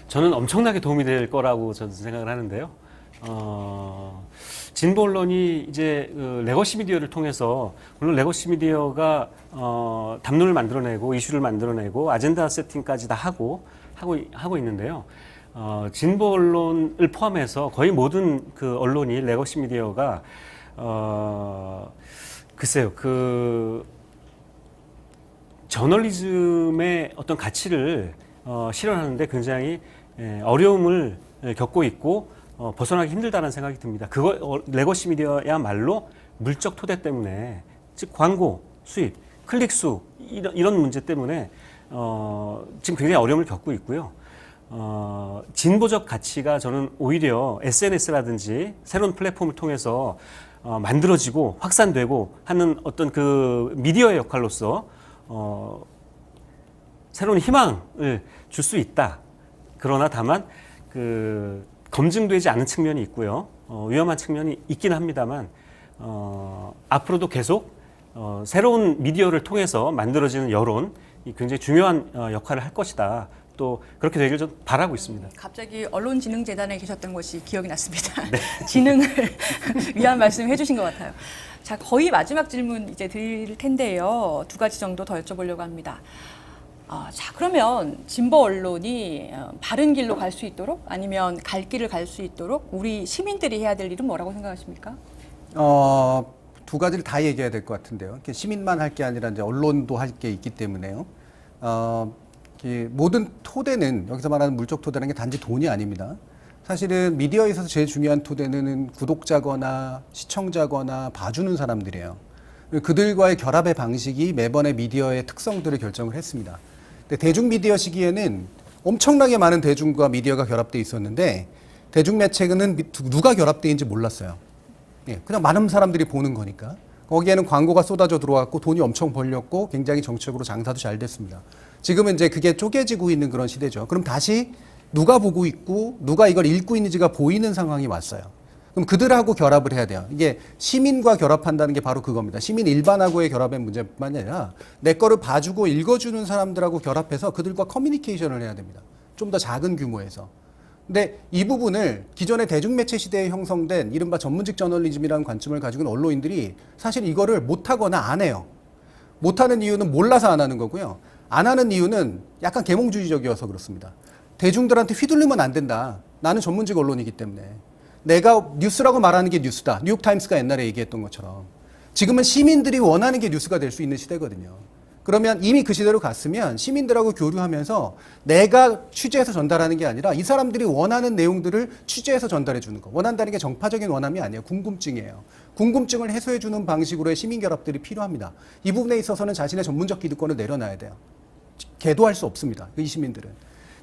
저는 엄청나게 도움이 될 거라고 저는 생각을 하는데요. 진보 언론이 이제 그 레거시 미디어를 통해서 물론 레거시 미디어가 담론을 만들어내고 이슈를 만들어내고 아젠다 세팅까지 다 하고 있는데요. 진보 언론을 포함해서 거의 모든 그 언론이 레거시 미디어가 글쎄요 그 저널리즘의 어떤 가치를 실현하는데 굉장히 어려움을 겪고 있고 벗어나기 힘들다는 생각이 듭니다. 레거시 미디어야말로 물적 토대 때문에 즉 광고 수입, 클릭 수 이런 문제 때문에 지금 굉장히 어려움을 겪고 있고요. 진보적 가치가 저는 오히려 SNS라든지 새로운 플랫폼을 통해서 만들어지고 확산되고 하는 어떤 그 미디어의 역할로서 새로운 희망을 줄 수 있다. 그러나 다만 그 검증되지 않은 측면이 있고요. 위험한 측면이 있긴 합니다만 앞으로도 계속 새로운 미디어를 통해서 만들어지는 여론이 굉장히 중요한 역할을 할 것이다. 또 그렇게 되길 좀 바라고 있습니다. 갑자기 언론진흥재단에 계셨던 것이 기억이 났습니다. 네. 진흥을 위한 말씀 해주신 것 같아요. 자, 거의 마지막 질문 이제 드릴 텐데요. 두 가지 정도 더 여쭤보려고 합니다. 자, 그러면 진보 언론이 바른 길로 갈 수 있도록 아니면 갈 길을 갈 수 있도록 우리 시민들이 해야 될 일은 뭐라고 생각하십니까? 두 가지를 다 얘기해야 될 것 같은데요. 시민만 할 게 아니라 이제 언론도 할 게 있기 때문에요. 모든 토대는 여기서 말하는 물적 토대라는 게 단지 돈이 아닙니다. 사실은 미디어에 있어서 제일 중요한 토대는 구독자거나 시청자거나 봐주는 사람들이에요. 그들과의 결합의 방식이 매번의 미디어의 특성들을 결정을 했습니다. 근데 대중 미디어 시기에는 엄청나게 많은 대중과 미디어가 결합돼 있었는데 대중 매체는 누가 결합돼 있는지 몰랐어요. 그냥 많은 사람들이 보는 거니까. 거기에는 광고가 쏟아져 들어왔고 돈이 엄청 벌렸고 굉장히 정책으로 장사도 잘 됐습니다. 지금은 이제 그게 쪼개지고 있는 그런 시대죠. 그럼 다시 누가 보고 있고 누가 이걸 읽고 있는지가 보이는 상황이 왔어요. 그럼 그들하고 결합을 해야 돼요. 이게 시민과 결합한다는 게 바로 그겁니다. 시민 일반하고의 결합의 문제뿐만 아니라 내 거를 봐주고 읽어주는 사람들하고 결합해서 그들과 커뮤니케이션을 해야 됩니다. 좀 더 작은 규모에서. 근데 이 부분을 기존의 대중매체 시대에 형성된 이른바 전문직 저널리즘이라는 관점을 가지고 있는 언론인들이 사실 이거를 못하거나 안 해요. 못하는 이유는 몰라서 안 하는 거고요. 안 하는 이유는 약간 계몽주의적이어서 그렇습니다. 대중들한테 휘둘리면 안 된다. 나는 전문직 언론이기 때문에. 내가 뉴스라고 말하는 게 뉴스다. 뉴욕타임스가 옛날에 얘기했던 것처럼. 지금은 시민들이 원하는 게 뉴스가 될 수 있는 시대거든요. 그러면 이미 그 시대로 갔으면 시민들하고 교류하면서 내가 취재해서 전달하는 게 아니라 이 사람들이 원하는 내용들을 취재해서 전달해 주는 거. 원한다는 게 정파적인 원함이 아니에요. 궁금증이에요. 궁금증을 해소해 주는 방식으로의 시민 결합들이 필요합니다. 이 부분에 있어서는 자신의 전문적 기득권을 내려놔야 돼요. 계도할 수 없습니다. 이 시민들은.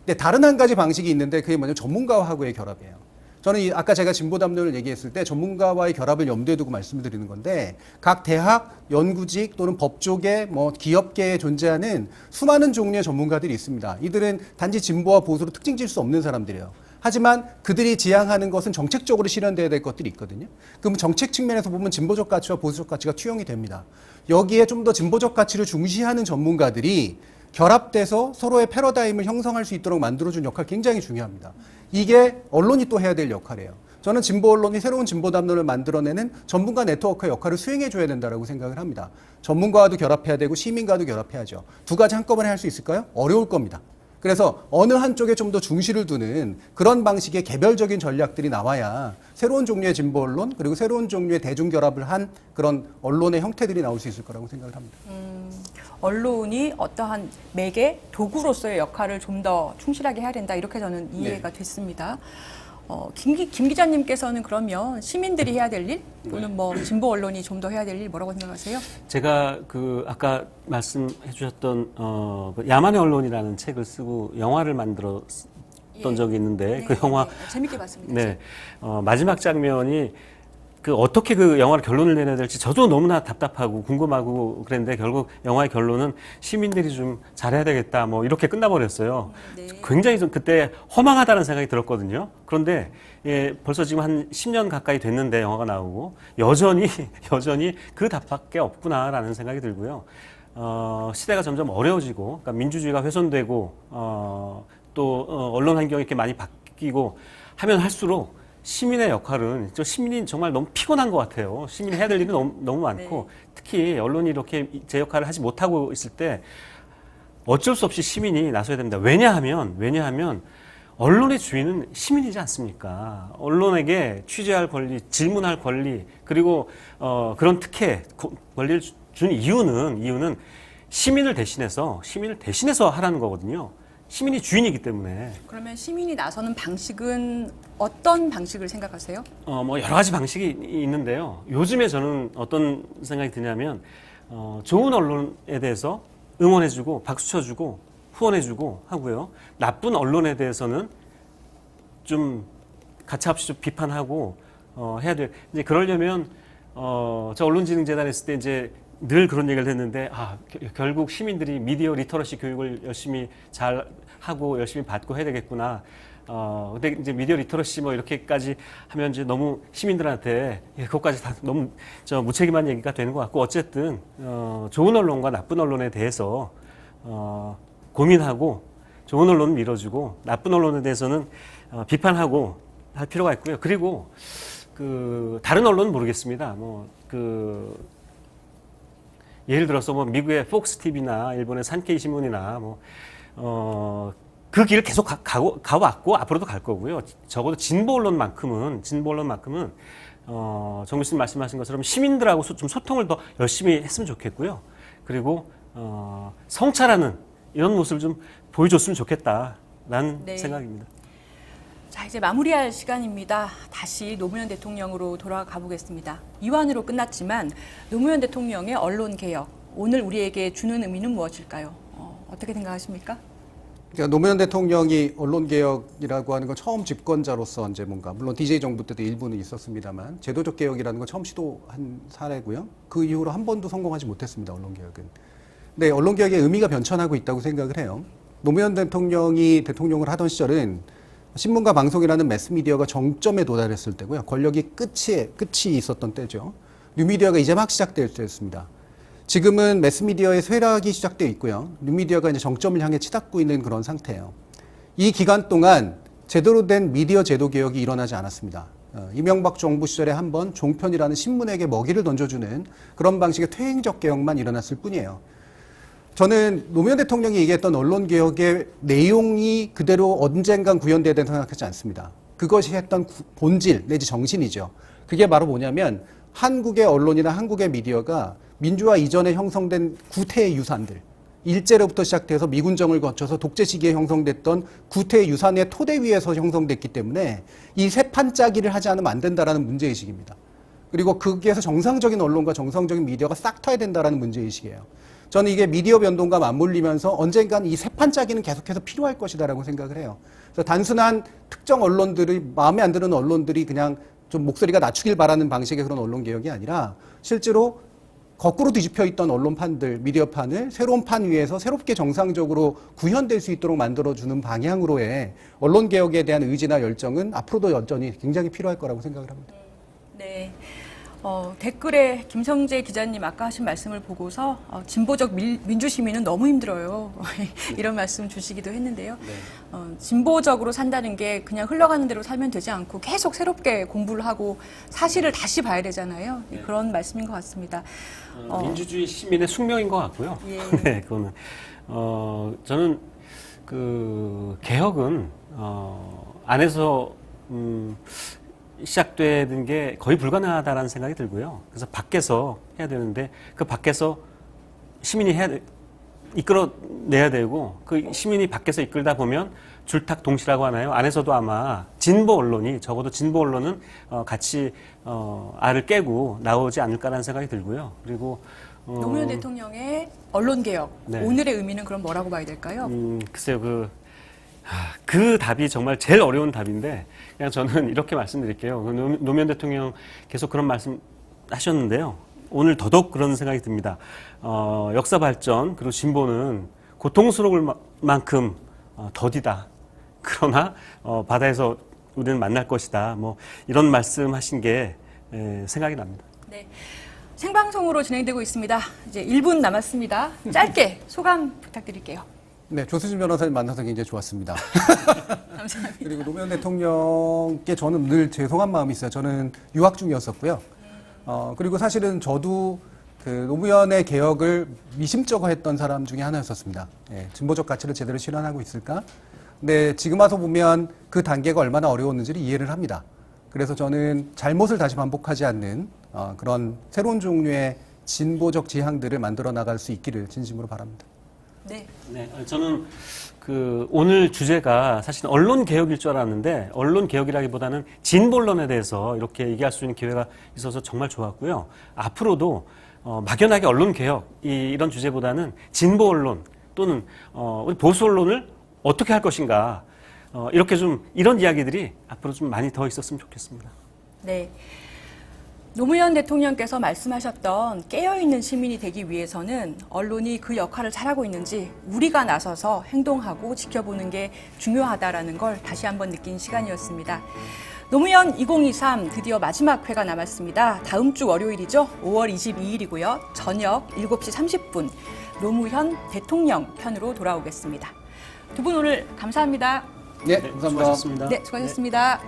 근데 다른 한 가지 방식이 있는데 그게 뭐냐면 전문가하고의 결합이에요. 저는 아까 제가 진보 담론을 얘기했을 때 전문가와의 결합을 염두에 두고 말씀을 드리는 건데 각 대학, 연구직 또는 법조계, 기업계에 존재하는 수많은 종류의 전문가들이 있습니다. 이들은 단지 진보와 보수로 특징 질 수 없는 사람들이에요. 하지만 그들이 지향하는 것은 정책적으로 실현돼야 될 것들이 있거든요. 그럼 정책 측면에서 보면 진보적 가치와 보수적 가치가 투영이 됩니다. 여기에 좀 더 진보적 가치를 중시하는 전문가들이 결합돼서 서로의 패러다임을 형성할 수 있도록 만들어준 역할 굉장히 중요합니다. 이게 언론이 또 해야 될 역할이에요. 저는 진보 언론이 새로운 진보 담론을 만들어내는 전문가 네트워크의 역할을 수행해줘야 된다고 생각을 합니다. 전문가와도 결합해야 되고 시민과도 결합해야죠. 두 가지 한꺼번에 할 수 있을까요? 어려울 겁니다. 그래서 어느 한쪽에 좀 더 중시를 두는 그런 방식의 개별적인 전략들이 나와야 새로운 종류의 진보 언론 그리고 새로운 종류의 대중 결합을 한 그런 언론의 형태들이 나올 수 있을 거라고 생각을 합니다. 언론이 어떠한 매개, 도구로서의 역할을 좀 더 충실하게 해야 된다. 이렇게 저는 이해가 됐습니다. 김 기자님께서는 그러면 시민들이 해야 될 일, 또는 뭐 진보 언론이 좀 더 해야 될 일 뭐라고 생각하세요? 제가 아까 말씀해 주셨던 그 야만의 언론이라는 책을 쓰고 영화를 만들었던 적이 있는데 그 영화 재밌게 봤습니다. 네. 마지막 장면이 어떻게 그 영화를 결론을 내려야 될지 저도 너무나 답답하고 궁금하고 그랬는데 결국 영화의 결론은 시민들이 좀 잘해야 되겠다 뭐 이렇게 끝나버렸어요. 네. 굉장히 좀 그때 허망하다는 생각이 들었거든요. 그런데 벌써 지금 한 10년 가까이 됐는데 영화가 나오고 여전히 그 답밖에 없구나라는 생각이 들고요. 시대가 점점 어려워지고 그러니까 민주주의가 훼손되고 또 언론 환경이 이렇게 많이 바뀌고 하면 할수록 시민의 역할은 시민이 정말 너무 피곤한 것 같아요. 시민이 해야 될 일이 너무 많고 네. 특히 언론이 이렇게 제 역할을 하지 못하고 있을 때 어쩔 수 없이 시민이 나서야 됩니다. 왜냐하면 언론의 주인은 시민이지 않습니까? 언론에게 취재할 권리, 질문할 권리 그리고 그런 특혜 권리를 준 이유는 시민을 대신해서 하라는 거거든요. 시민이 주인이기 때문에. 그러면 시민이 나서는 방식은 어떤 방식을 생각하세요? 뭐 여러 가지 방식이 있는데요. 요즘에 저는 어떤 생각이 드냐면 좋은 언론에 대해서 응원해주고 박수 쳐주고 후원해주고 하고요. 나쁜 언론에 대해서는 좀 가차없이 좀 비판하고 해야 돼. 이제 그러려면 저 언론진흥재단 했을 때 이제 늘 그런 얘기를 했는데 결국 시민들이 미디어 리터러시 교육을 열심히 잘 하고 열심히 받고 해야 되겠구나. 근데 이제 미디어 리터러시 뭐 이렇게까지 하면 이제 너무 시민들한테 그것까지 다 너무 무책임한 얘기가 되는 것 같고 어쨌든 좋은 언론과 나쁜 언론에 대해서 고민하고 좋은 언론은 밀어주고 나쁜 언론에 대해서는 비판하고 할 필요가 있고요. 그리고 다른 언론은 모르겠습니다. 예를 들어서 미국의 폭스 TV나 일본의 산케이 신문이나 그 길을 계속 가왔고 앞으로도 갈 거고요. 적어도 진보 언론만큼은 정 교수님 말씀하신 것처럼 시민들하고 좀 소통을 더 열심히 했으면 좋겠고요. 그리고 성찰하는 이런 모습을 좀 보여줬으면 좋겠다라는 네. 생각입니다. 자, 이제 마무리할 시간입니다. 다시 노무현 대통령으로 돌아가 보겠습니다. 위완으로 끝났지만 노무현 대통령의 언론 개혁, 오늘 우리에게 주는 의미는 무엇일까요? 어떻게 생각하십니까? 그러니까 노무현 대통령이 언론 개혁이라고 하는 건 처음 집권자로서 이제 뭔가 물론 DJ 정부 때도 일부는 있었습니다만 제도적 개혁이라는 건 처음 시도한 사례고요. 그 이후로 한 번도 성공하지 못했습니다. 언론 개혁은. 근데 언론 개혁의 의미가 변천하고 있다고 생각을 해요. 노무현 대통령이 대통령을 하던 시절은 신문과 방송이라는 매스미디어가 정점에 도달했을 때고요. 권력이 끝이 있었던 때죠. 뉴미디어가 이제 막 시작될 때였습니다. 지금은 매스미디어의 쇠락이 시작되어 있고요. 뉴미디어가 이제 정점을 향해 치닫고 있는 그런 상태예요. 이 기간 동안 제대로 된 미디어 제도 개혁이 일어나지 않았습니다. 이명박 정부 시절에 한번 종편이라는 신문에게 먹이를 던져주는 그런 방식의 퇴행적 개혁만 일어났을 뿐이에요. 저는 노무현 대통령이 얘기했던 언론개혁의 내용이 그대로 언젠간 구현돼야 된다고 생각하지 않습니다. 그것이 했던 본질 내지 정신이죠. 그게 바로 뭐냐면 한국의 언론이나 한국의 미디어가 민주화 이전에 형성된 구태의 유산들, 일제로부터 시작돼서 미군정을 거쳐서 독재 시기에 형성됐던 구태의 유산의 토대 위에서 형성됐기 때문에 이 세판짜기를 하지 않으면 안 된다라는 문제의식입니다. 그리고 거기에서 정상적인 언론과 정상적인 미디어가 싹 터야 된다라는 문제의식이에요. 저는 이게 미디어 변동과 맞물리면서 언젠간 이 세판짜기는 계속해서 필요할 것이다라고 생각을 해요. 그래서 단순한 특정 언론들이 마음에 안 드는 언론들이 그냥 좀 목소리가 낮추길 바라는 방식의 그런 언론 개혁이 아니라 실제로 거꾸로 뒤집혀 있던 언론판들, 미디어판을 새로운 판 위에서 새롭게 정상적으로 구현될 수 있도록 만들어주는 방향으로의 언론 개혁에 대한 의지나 열정은 앞으로도 여전히 굉장히 필요할 거라고 생각을 합니다. 네. 댓글에 김성재 기자님 아까 하신 말씀을 보고서 진보적 민주시민은 너무 힘들어요. 이런 말씀 주시기도 했는데요. 진보적으로 산다는 게 그냥 흘러가는 대로 살면 되지 않고 계속 새롭게 공부를 하고 사실을 다시 봐야 되잖아요. 네. 그런 말씀인 것 같습니다. 민주주의 시민의 숙명인 것 같고요. 예. 네, 그거는 저는 개혁은 안에서 시작되는 게 거의 불가능하다라는 생각이 들고요. 그래서 밖에서 해야 되는데 그 밖에서 시민이 이끌어내야 되고 그 시민이 밖에서 이끌다 보면 줄탁동시라고 하나요? 안에서도 아마 진보 언론이 적어도 진보 언론은 같이 알을 깨고 나오지 않을까라는 생각이 들고요. 그리고 노무현 대통령의 언론 개혁 네. 오늘의 의미는 그럼 뭐라고 봐야 될까요? 글쎄요, 그 답이 정말 제일 어려운 답인데, 그냥 저는 이렇게 말씀드릴게요. 노무현 대통령 계속 그런 말씀 하셨는데요. 오늘 더더욱 그런 생각이 듭니다. 역사 발전, 그리고 진보는 고통스러울 만큼 더디다. 그러나, 바다에서 우리는 만날 것이다. 뭐, 이런 말씀 하신 게 생각이 납니다. 네. 생방송으로 진행되고 있습니다. 이제 1분 남았습니다. 짧게 소감 부탁드릴게요. 네, 조수진 변호사님 만나서 굉장히 좋았습니다. 감사합니다. 그리고 노무현 대통령께 저는 늘 죄송한 마음이 있어요. 저는 유학 중이었었고요. 그리고 사실은 저도 그 노무현의 개혁을 미심쩍어 했던 사람 중에 하나였었습니다. 예, 진보적 가치를 제대로 실현하고 있을까? 근데 지금 와서 보면 그 단계가 얼마나 어려웠는지를 이해를 합니다. 그래서 저는 잘못을 다시 반복하지 않는 그런 새로운 종류의 진보적 지향들을 만들어 나갈 수 있기를 진심으로 바랍니다. 네. 네, 저는 오늘 주제가 사실 언론 개혁일 줄 알았는데 언론 개혁이라기보다는 진보 언론에 대해서 이렇게 얘기할 수 있는 기회가 있어서 정말 좋았고요. 앞으로도 막연하게 언론 개혁 이런 주제보다는 진보 언론 또는 우리 보수 언론을 어떻게 할 것인가 이렇게 좀 이런 이야기들이 앞으로 좀 많이 더 있었으면 좋겠습니다. 네. 노무현 대통령께서 말씀하셨던 깨어있는 시민이 되기 위해서는 언론이 그 역할을 잘하고 있는지 우리가 나서서 행동하고 지켜보는 게 중요하다라는 걸 다시 한번 느낀 시간이었습니다. 노무현 2023 드디어 마지막 회가 남았습니다. 다음 주 월요일이죠. 5월 22일이고요. 저녁 7시 30분 노무현 대통령 편으로 돌아오겠습니다. 두 분 오늘 감사합니다. 네, 감사합니다. 수고하셨습니다. 네, 수고하셨습니다.